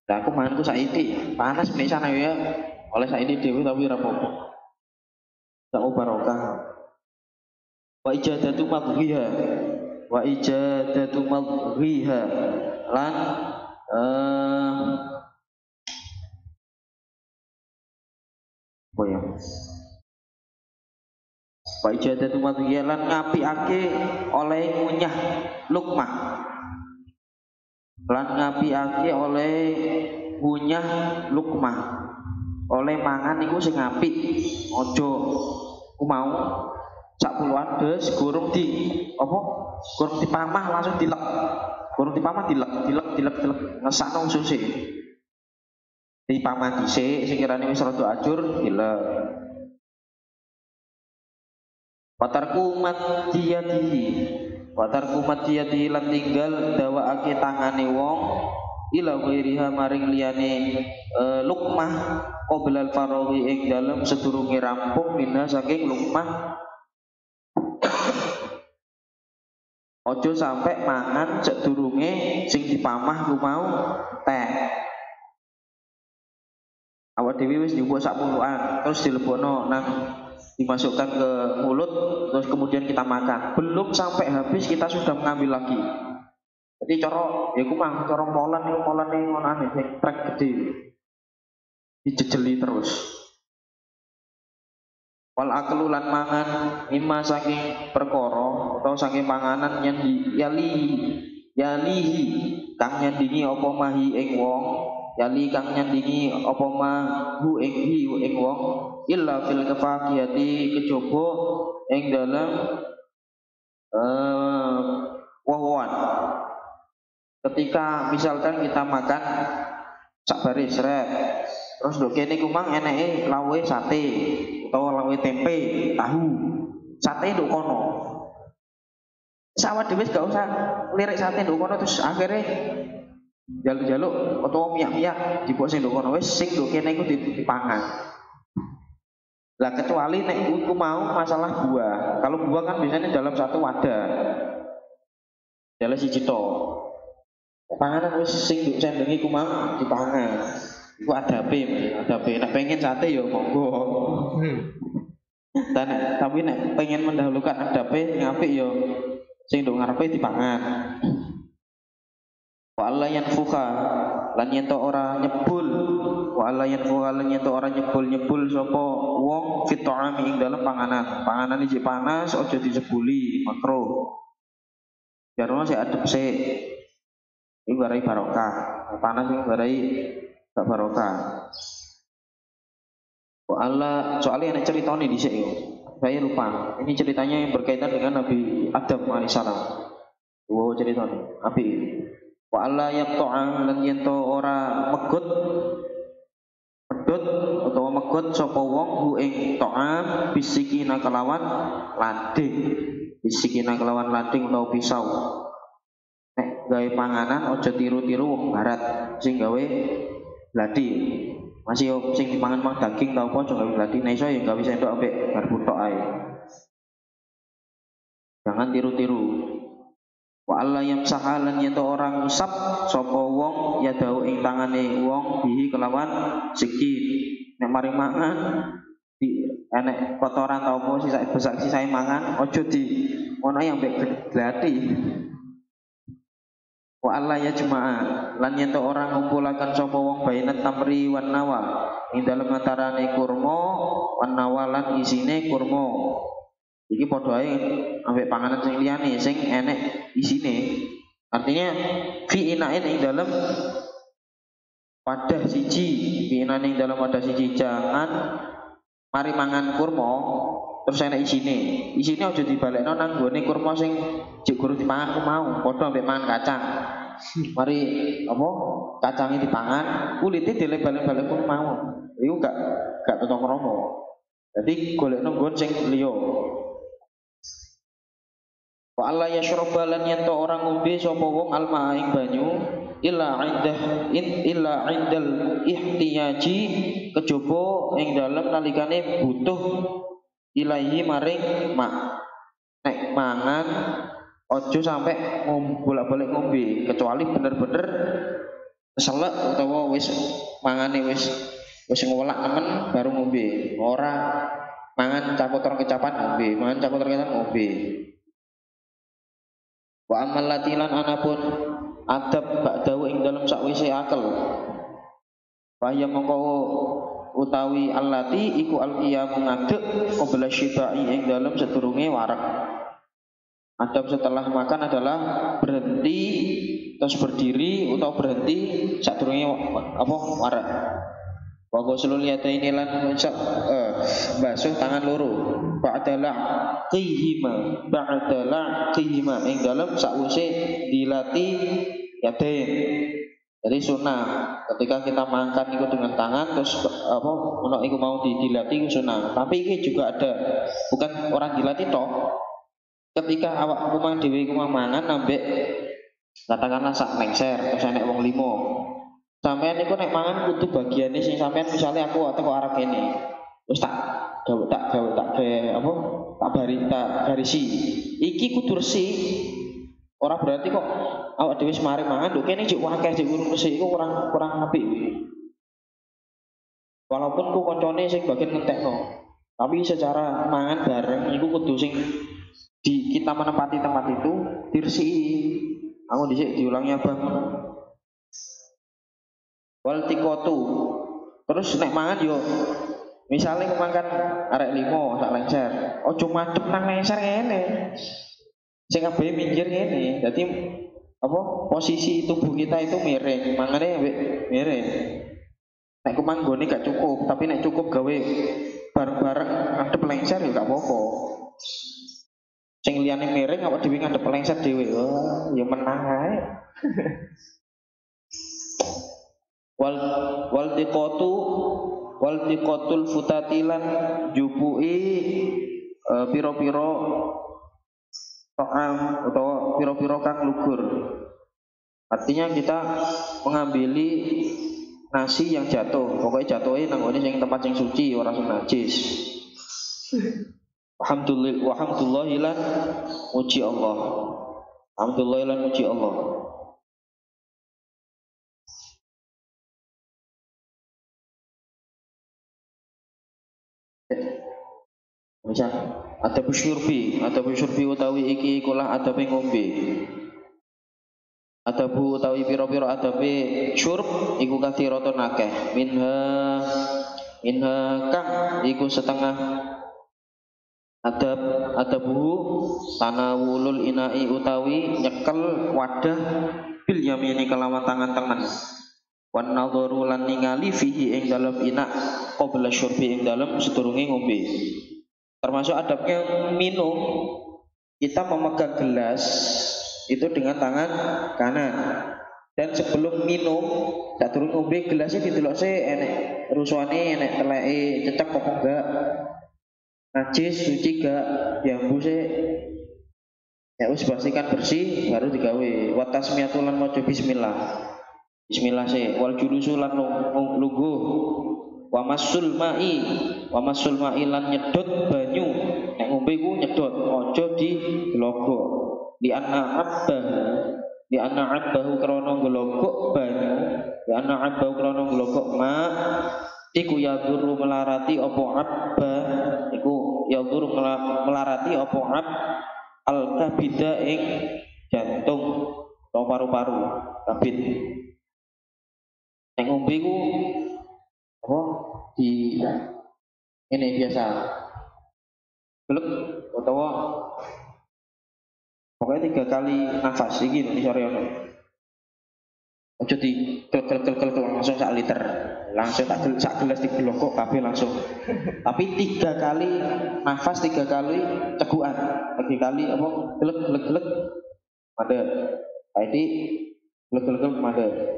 Lah aku manganku saiki panas nek sana ya. Oleh saiki dhewe tapi ora apa-apa. Tak barokah. Wa ijadatu madhiha. Lan wa ijadatu madhiha lan ngapiake oleh ngunyah lukmah. Lan ngapiake oleh ngunyah lukmah. Oleh mangan iku sing apik. Aja ku mau sak puluhan des gurung dipamah langsung dilek. Gurung dipamah dilek ngesakno ususe. Dipamah dhisik sekirane wis rada ajur dilek. Watarku matiyatihi lan tinggal dawaake tangane wong ila ghairiha maring liyane lukmah qoblal farawi ing dalem sedurunge rampung minha saking lukmah. Ojo sampai mangan sedurunge sing dipamah ku mau teh. Awak dhewe wis dibuat sak puluhan terus dilebokno nang dimasukkan ke mulut terus kemudian kita makan. Belum sampai habis kita sudah mengambil lagi. Jadi cara ya ku mang cara molan ngono aneh sing trek gede. Dijejeli terus. Wal aklu lan mangan mimma saking perkara atau saking panganan yang yalihi kang nyandingi apa mahi ing wong yali kang nyandingi apa ma hu ing wong illa fil kafakiyati kejaba ing dalam woh-wohan. Ketika misalkan kita makan sak baris terus nduk kene ku mang eneke lawe sate utawa lawe tempe, tahu. Sate nduk kono. Sawat dhewe gak usah lirik sate nduk kono terus akhirnya jaluk-jaluk utawa miyak-miyak dipok sing nduk kono wis sing nduk kene iku dipangan. Lah kecuali nek iku mau masalah buah. Kalau buah kan biasanya dalam satu wadah. Dalam siji to. Panganan wis sing nduk sendenge iku mau dipangan. Iku adabe. Nek pengen sate ya monggo. Tapi nek pengen mendahulukan adabe sing apik ya sing nduk ngarepe dipangan. Wa alla yanfuka lan yen ora nyebul wa alla yanfuka lan yen ora nyebul sapa wong fit ta'ami ing dalem panganan iki panas aja disebuli makruh jarno sik adep sik iku barai barokah panas iku barai gak barokah wa alla soalnya ana ceritane dhisik yo saya lupa ini ceritanya yang berkaitan dengan Nabi Adam alaihissalam ceritane api wa alla yaqta'a lan yen ora medhot utawa megot sapa wong hu ing ta'am bisikina kelawan landing utawa pisau nek gawe panganan aja tiru-tiru wong barat sing gawe gladi masih sing dipangan mang daging ta apa aja gawe gladi nek iso ya gawe sendok ambek garpu tok ae jangan tiru-tiru wa alla yamsaha lan yen orang ngusap sapa wong ya dau ing tangane wong bihi kelawan sikit nek mari mangan di enek kotoran ta opo sisa mangan aja di ono yang mbek glati wa alla ya jemaah lan yen orang ngumpulaken sapa wong bainat tamri wan nawa ing dalem antarane kurma wan nawa lan isine kurma iki padha ae ambek panganan sing liyane sing enek isine. Artinya fi inain ing dalam wadah siji, fi inain ing dalam wadah siji jangan mari mangan kurma terus enek isine. Isine aja dibalekno nang gone kurma sing jek guru dipangan ku mau, padha ambek mangan kacang. Mari apa? Kacange dipangan, kulite dilebal-balik pun mau. Iku gak tetep kromo. Jadi golekno nggon sing liya. Wa alla yashrabu lan yen orang ngombe sapa wong alma ing banyu illa indal ihtiyaji kejaba ing dalem nalikane butuh ilahi maring mak nek mangan aja sampe bolak-balik ngombe kecuali bener-bener selek utawa wis mangane wis ngolak nemen baru ngombe ora mangan capotor kecapan ngombe mangan capotor kecapan ngombe. Wa amal latilan anapun adab ba'dahu ing dalam sakwise akal. Faya mongko utawi allati iku alqiyamu ngadeg qabla syibai ing dalam sedurunge warak. Adab setelah makan adalah berhenti terus berdiri atau berhenti sadurunge apa warak. Wa ghuslul yadaini lan basuh tangan loro ba'dala qihima ing dalem sakwise dilati yadain. Jadi sunnah ketika kita makan itu dengan tangan terus apa ono iku mau dilati itu sunnah. Tapi ini juga ada bukan orang dilatih toh. Ketika awak rumah dhewe iku mangan ambek katakanlah sak lengser terus enek wong 5. Sampeyan niku nek mangan kudu bagiane sing sampeyan misalnya aku teko arah kene. Wis tak garisi. Iki kudu resik. Ora berarti kok awak dhewe semari mangan lho kene jek akeh jek urung resik iku kurang apik. Walaupun ku koncone sing bagian ngentekno. Tapi secara mangan bareng iku kudu sing di kita menempati tempat itu diresiki. Aku dhisik diulangi Abang. Wal tikotu. Terus nek mangan yo misale makan arek 5 sak lengser, ojo madhep nang lengser ngene. Sing kabeh minggir ngene. Dadi posisi tubuh kita itu miring, makanya miring. Nek kumanggone gak cukup, tapi nek cukup gawe bareng-bareng ngadep lengser ya gak apa-apa. Sing liyane miring awak dhewe ngadep lengser dhewe. Wah, ya menang ae. wal tiqatul futatilan jupu'i piro-piro to'am atau piro-piro kang lugur. Artinya kita mengambil nasi yang jatuh, pokoknya jatuhnya nanggone sing tempat sing suci ora sing najis. Alhamdulillahilan muji Allah. Alhamdulillahilan muji Allah. Misal ada busyurbi utawi iki kulah ada ngombe. Adabu utawi piro-piro adabe syurb iku kathiratun akeh. Minha kang iku setengah adabu tanawulul inai utawi nyekel wadah bil yamini kelawan tangan tengen. Wan nadharu lan ningali fihi ing dalem ina qabla syurbi ing dalem sedurunge ngombe. Termasuk adabnya minum, kita memegang gelas itu dengan tangan kanan, dan sebelum minum tak turun ngombe gelasnya didelok sih enek rusuhane enek teleke cecek apa enggak, najis suci gak diambu sih ya wis pastikan bersih baru digawe. Wa tasmiyatul lan maca bismillah sih, wal julusu lan lungguh, wa masul ma'i lan nyedot banyu. Nek ngombe ku nyedot aja dilogok. Di anna abbahu krono glogok banyu, di anna abbahu krono glogok ma iku yaduru melarati apa abba, iku yaduru melarati apa ab al kabida ing jantung atau paru-paru kabid. Nek ngombe ku di ini biasa belek utawa pokoknya 3 kali nafas iki di sore ono. Ojo di kel langsung 1 liter. Langsung sak gelas digelokok kabeh langsung. Tapi 3 kali nafas, 3 kali cegukan. 3 kali gelek made. Jadi gelek made.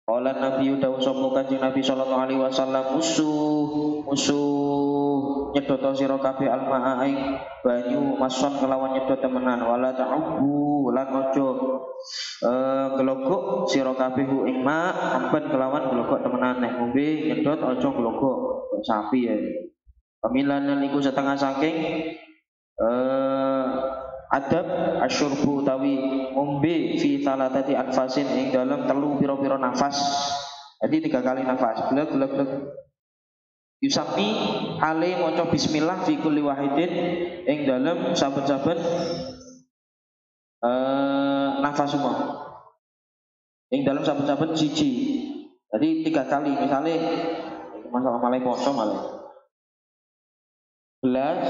Qala Nabi Dawu sapa Kanjeng Nabi sallallahu alaihi wasallam musuh nyedoto sira kabeh almaa ing banyu mason kelawan nyedot temenan wala ta'ubu lan aja glogok sira kabeh ing ma amben kelawan glogok temenan. Nek ngombe nyedot aja glogok sapi ya. Pamilan niku setengah saking adab asyurbu utawi ngombe fi salatati anfasin ing dalam telu pira-pira nafas. Jadi 3 kali nafas. Glek Yusami ale maca bismillah fi kulli wahidin ing dalam saben-saben nafas semua. Ing dalam saben-saben siji. Jadi 3 kali misalnya masalah malai poso malai. Belas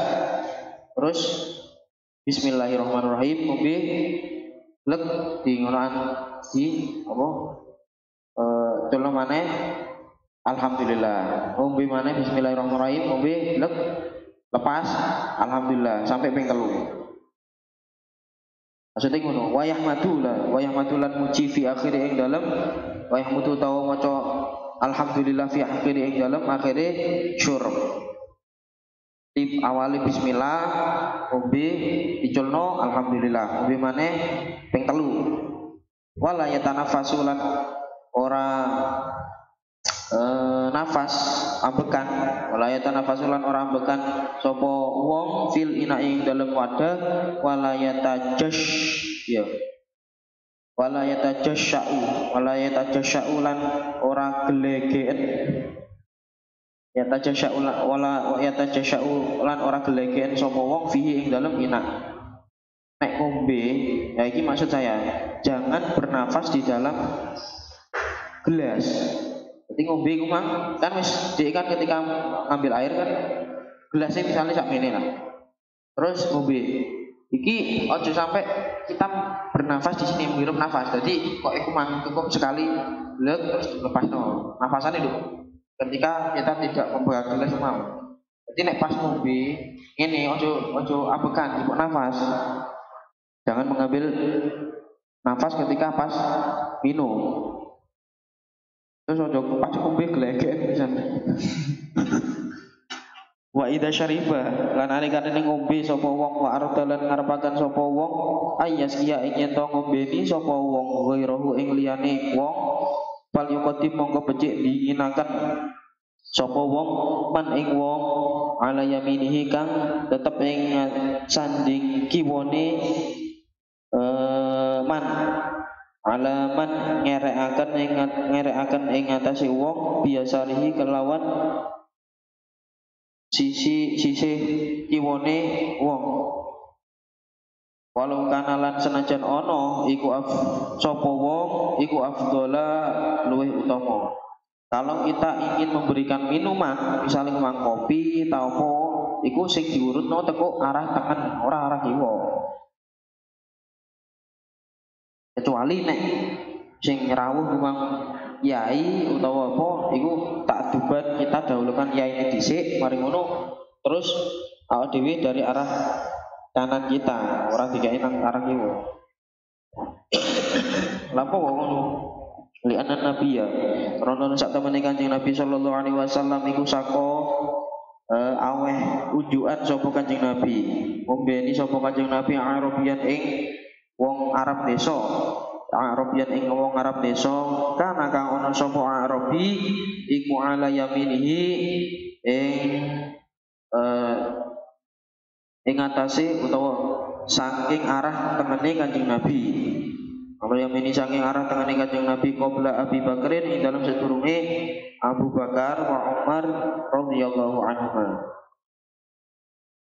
terus bismillahirrahmanirrahim ngombe lek di ngonoan di apa colong maneh alhamdulillah ngombe maneh bismillahirrahmanirrahim ngombe lek lepas alhamdulillah sampai ping 3. Maksudnya ngono wayah madulan muji fi akhiri ing dalem wayah mutu tawa maca alhamdulillah fi akhiri ing dalem akhire syurb. Tip awali bismillah ngombe diculno alhamdulillah ngombe maneh ping 3. Wala yatanafasu lan ora nafas ambekan, wala yatanafasu lan ora ambekan sapa wong fil ina ing dalem wadah wala yatajasya'u lan ora gelegeen yatajasya'u lan ora gelegeen sapa wong fihi ing dalem ina. Nek ngombe ya iki maksud saya jangan bernafas di dalam gelas. Jadi ngombe ku mang kan wis dhek kan ketika ngambil air kan gelasnya misalnya sak mene lah. Terus ngombe Iki ojo sampai kita bernafas di sini menghirup nafas. Jadi kok iku cukup sekali blek terus lepas no. Nafasan itu ketika kita tidak membuat tulis semua. Jadi nek pas ngombe ini ojo abekan cukup nafas. Jangan mengambil nafas ketika pas minum. Terus ojo pas ngombe glegek pisan. Wa idza syariba lan alikane ngombe sapa wong wa ardalan ngarepaken sapa wong ayas kiya ing ento ngombeni sapa wong ghairahu ing liyane wong fal yuqaddim mongko becik diinginaken sapa wong man ing wong ala yaminihi kang tetep ing sanding kiwane man alaman ngerekaken ing atase wong biasarihi kelawan sisi kiwane wong walau kanalan senajan ono iku sapa wong iku afdhala luwih utama. Kalau kita ingin memberikan minuman misalnya ngomong kopi atau apa iku sing diurutno teko arah tengen ora arah kiwa. Kecuali nek sing rawuh ngomong yai utawa apa iku tak duban kita dahulukan yai dhisik mari ngono terus awak dhewe dari arah kanan kita ora digawe nang arah kiwa. Lapo kok ngono? Li anna nabiyya rono sak temene Kanjeng Nabi sallallahu alaihi wasallam iku saka aweh ujukan sapa Kanjeng Nabi. Ngombeni sapa Kanjeng Nabi Arabian ing wong Arab desa. Arabian ing wong Arab desa kana kang ana sapa Arabi iku ala yaminihi ing atase utawa saking arah tengene Kanjeng Nabi. Kalau yang ini saking arah tengene Kanjeng Nabi qabla Abi Bakrin ing dalam sedurunge Abu Bakar wa Umar radhiyallahu anhuma.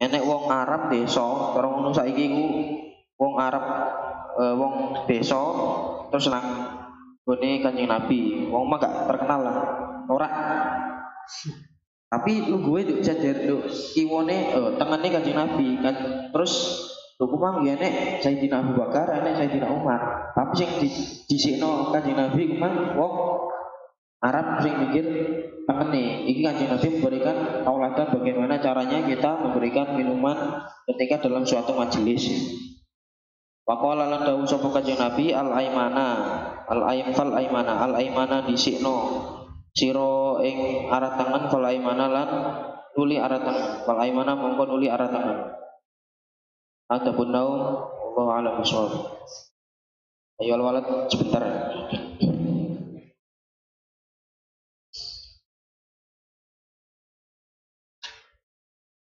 Enek wong Arab desa, karo ngono saiki iku wong Arab wong desa terus nang gone Kanjeng Nabi. Wong mah gak terkenal lah. Ora. Tapi lu gue nduk jajar nduk kiwone tengene Kanjeng Nabi kan terus kumang ya nek Sayyidina Abu Bakar, nek Sayyidina Umar. Tapi sing disikno Kanjeng Nabi kumang wong Arab sing mikir tengene. Iki Kanjeng Nabi memberikan tauladan bagaimana caranya kita memberikan minuman ketika dalam suatu majelis. Waqala lan dawuh sapa Kanjeng Nabi al-aimana disikno sira ing arah tangan fal aimana lan uli arah tangan. Fal aimana mongko uli arah tangan. Adapun naum Allahu a'lam bishawab. Ayo walad sebentar.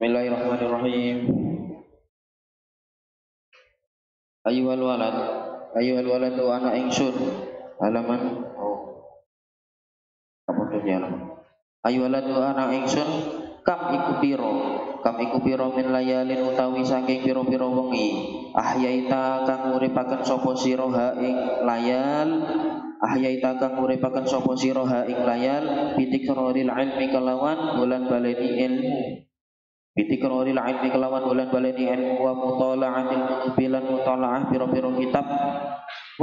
Bismillahirrahmanirrahim. Ayyuhal walad wa ana ingsun halaman apa dunia. Ayyuhal walad wa ana ingsun kam iku piro min layalin utawi saking piro-piro wengi ahyaita kang uripaken sapa sira ha ing layal bitikroril ilmi kelawan bulan baleni ilmu wa mutala'atil kutubilan mutala'ah piro-piro kitab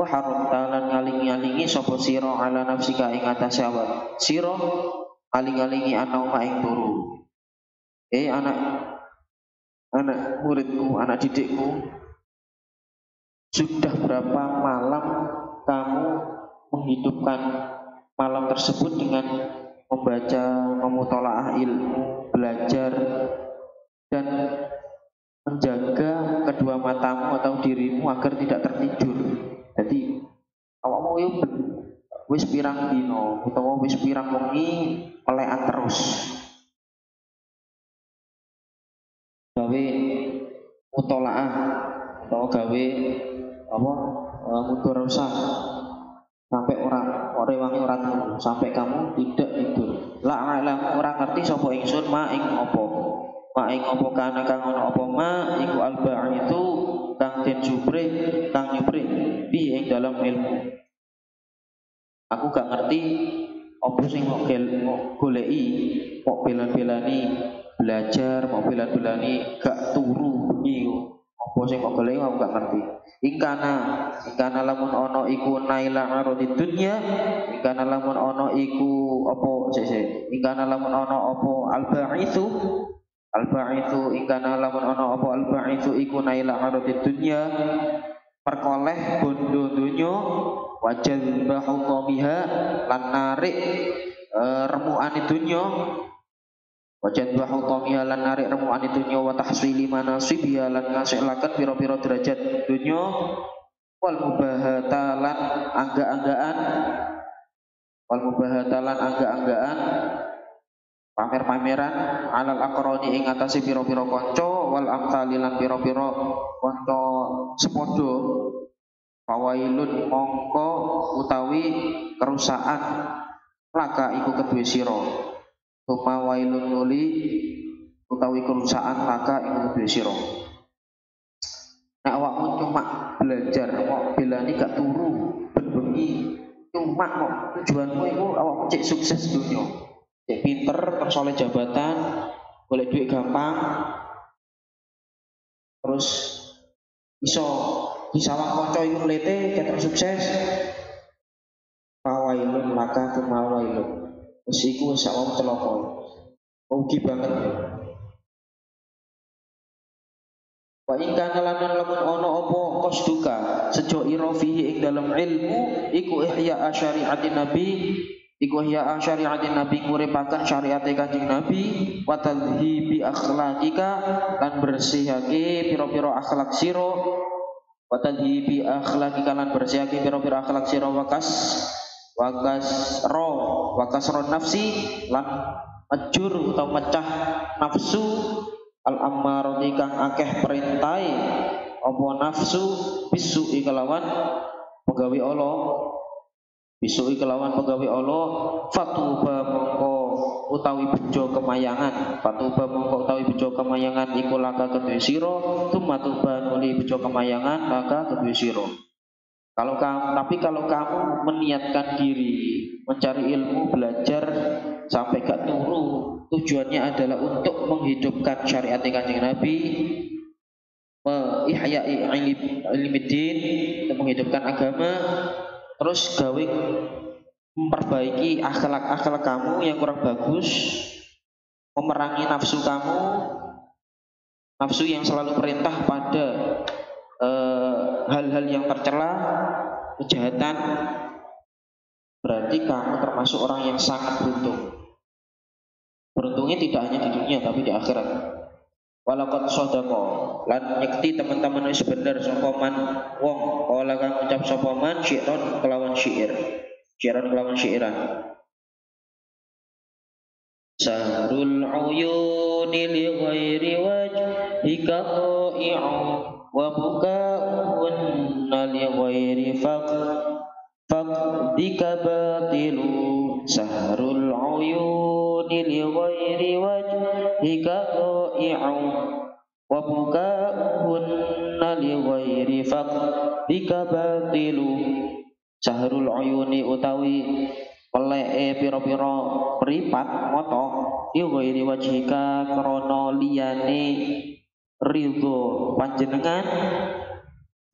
wa haramtalan ngaling-alingi sapa sira ala nafsika ing atas awak sira aling-alingi ana ing turu. Anak muridku, anak didikku, sudah berapa malam kamu menghidupkan malam tersebut dengan membaca, memutolaah ilmu, belajar dan menjaga kedua matamu atau dirimu agar tidak tertidur. Jadi awakmu yo wis pirang dino utawa wis pirang wengi melekan terus. Gawe mutolaah atau gawe apa mudharasah sampai rewangi ora turu sampai kamu tidak tidur. La alam ora ngerti sapa ingsun ma ing apa kana kang ana apa ma iku alba itu kang den kang nyupre bi ing dalam ilmu. Aku gak ngerti apa sing mau goleki kok belan-belani belajar mau belan-belani gak turu bengi apa Apa sing kok golek aku gak ngerti. Ingkana lamun ono iku naila aradid dunya, ingkana lamun ono iku apa sik. Ingkana lamun ono apa al-ba'itsu ingkana lamun ono apa al-ba'itsu iku naila aradid dunya, perkoleh bondo dunya, wajal bahutamiha lan narik remukan dunya, wajal bahutamiha lan narik remukan dunya, wa tahsili manasibiha lan ngasilaken pira-pira derajat dunya, wal mubahatalan angga-anggaan pamer-pameran alal aqroni ing atase pira-pira kanca, wal amsali lan pira-pira kanca sepadha, fawailun mongko utawi kerusakan laka iku kedue sira, tuma wailun nuli utawi kerusakan laka iku kedue sira. Nek awakmu cuma belajar kok belani gak turu ben bengi, cuma kok tujuanmu iku awakmu cek sukses dunya, cek pinter terus oleh jabatan, golek duit gampang, terus iso disawang kanca iku mlete ketok sukses, fawailun laka tumawailun. Wis iku wis awakmu celaka. Rugi banget. Wa in kana lamun ana apa qasduka sejo ira fihi ing dalam ilmu iku ihya syariatin nabi, iku ihya syariatin nabi nguripaken syariate Kanjeng Nabi, wa tadhibi akhlaqika lan bersihake pira-pira akhlak sira, wa tadhibi akhlaqika lan bersihake pira-pira akhlak sira, wakasron nafsi lan ajur atau mecah nafsu al ammarati kang akeh perintai apa nafsu bisu kelawan pegawe Allah, bisu kelawan pegawe Allah, fatuba mongko utawi bejo kemayangan, fatuba mongko utawi bejo kemayangan iku laka kedue sira, tumatuba nuli bejo kemayangan laka kedue sira. Kalau kamu meniatkan diri mencari ilmu, belajar sampai gak turu, tujuannya adalah untuk menghidupkan syariat Kanjeng Nabi, ihya'i ilmiddin, untuk menghidupkan agama, terus gawe memperbaiki akhlak kamu yang kurang bagus, memerangi nafsu kamu, nafsu yang selalu perintah pada hal-hal yang tercela, kejahatan, berarti kamu termasuk orang yang sangat beruntung. Beruntungnya tidak hanya di dunia tapi di akhirat. Walaqad shadaqa lan nyekti teman-teman wis bener sapa man wong kala kang ucap sapa man syi'ron kelawan syi'iran. Sahrul uyuni li ghairi wajhika qa'i'u wa buka'unna li ghairi faqdika batilu. Sahrul uyuni li ghairi wajhika qa'i'u wa buka'unna li ghairi faqdika batilu. Sahrul uyuni utawi peleke pira-pira mripat mata li ghairi wajhika krana liyane ridho panjenengan,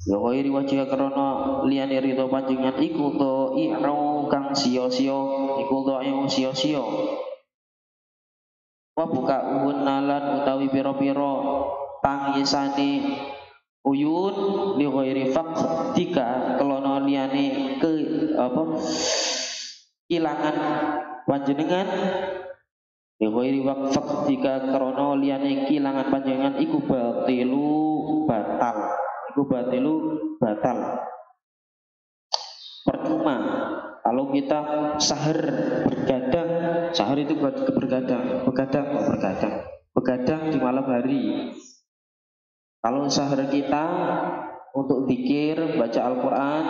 ya ghairi wajhika krana liyane ridho panjenengan iku dha'i'u kang sia-sia, iku dha'i'u sia-sia. Wa buka unalan utawi pira-pira tangisane uyun li ghairi faqdika krana liyane ilangan panjenengan, li ghairi faqdika krana liyane kilangan panjenengan iku batilu batal. Percuma kalau kita sahar bergadang, sahar itu buat begadang di malam hari. Kalau sahar kita untuk zikir, baca Al-Quran,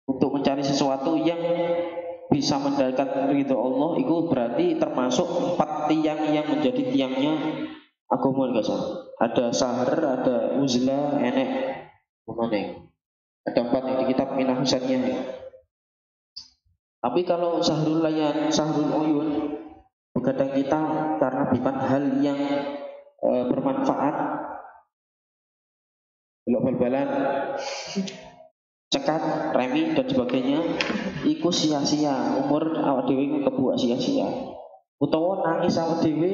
untuk mencari sesuatu yang bisa mendapatkan ridho Allah, itu berarti termasuk 4 tiang yang menjadi tiangnya agama. Ada sahar, ada uzlah, enek, ada 4 yang di kitab Minah Husaniyah. Tapi kalau sahrul uyun, begadang kita karena bukan hal yang bermanfaat, belok bal-balan, cekat, remi dan sebagainya, iku sia-sia, umur awak dhewe kebuak sia-sia. Utawa nangis awak dhewe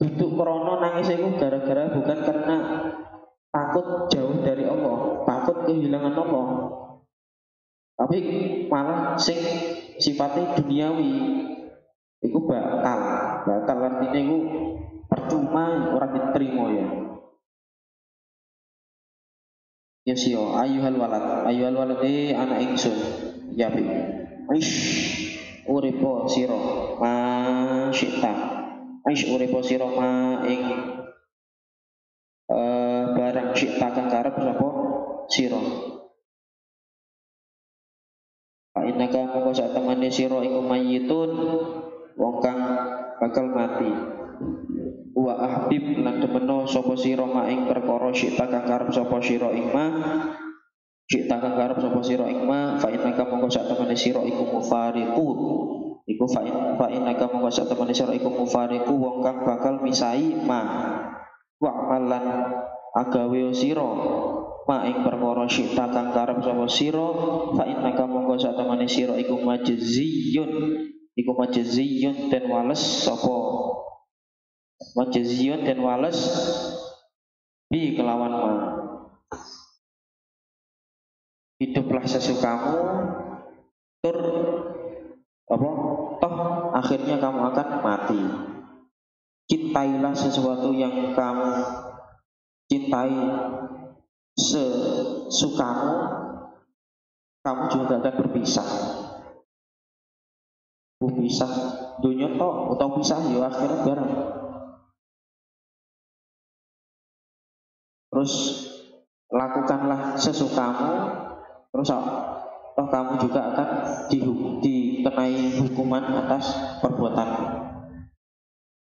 duduk krono nangis iku gara-gara bukan karena takut jauh dari Allah, takut kehilangan Allah, tapi malah sing sifatnya duniawi, iku bakal artinya iku percuma orang diterima ya. Ya sio ayuhal walad anak ingsun ya bi ish uripo siro ma syita ish uripo siro ma ing barang syita kang karep sapa siro fa innaka mongko sak temene siro iku mayitun wong kang bakal mati wa ahbib lan demeno sapa sira maing perkara syita kang karep sapa sira ing ma syita kang karep sapa sira ing ma fa innaka mongko sak temene sira iku mufariqu iku fa innaka mongko sak temene sira iku mufariqu wong kang bakal misai ma wa amalan agawe sira ma ing perkara syita kang karep sapa sira fa innaka mongko sak temene sira iku majziyun den wales sapa majaziyun dan wales bi kelawan ma hiduplah sesukamu tur apa toh akhirnya kamu akan mati. Cintailah sesuatu yang kamu cintai sesukamu, kamu juga akan berpisah. Berpisah dunia toh atau pisah ya akhirat bareng. Terus lakukanlah sesukamu, terus toh kamu juga akan dikenai hukuman atas perbuatan.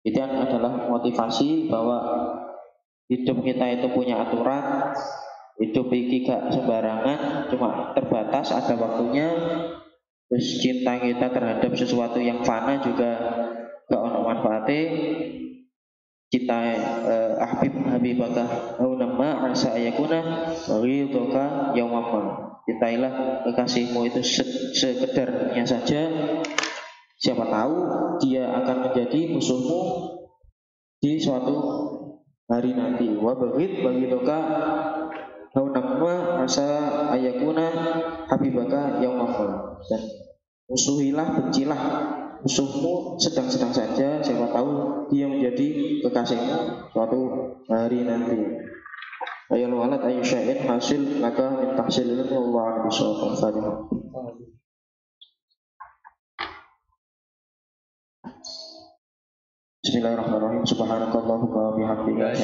Itu adalah motivasi bahwa hidup kita itu punya aturan, hidup ini gak sembarangan, cuma terbatas, ada waktunya. Terus cinta kita terhadap sesuatu yang fana juga gak ono manfaatnya. Kita habibaka au nama asa ayakuna ridhoka yaumama. Cintailah kekasihmu itu sekedarnya saja. Siapa tahu dia akan menjadi musuhmu di suatu hari nanti. Wa baghidhoka au nama asa ayakuna habibaka yaumama. Dan musuhilah, bencilah musuhmu sedang-sedang saja, siapa tahu dia menjadi kekasihmu suatu hari nanti. Ayol walad ayu syai'in hasil maka min tahsilin wallahu bisawab al-fatihah. Bismillahirrahmanirrahim. Subhanakallahumma wa bihamdika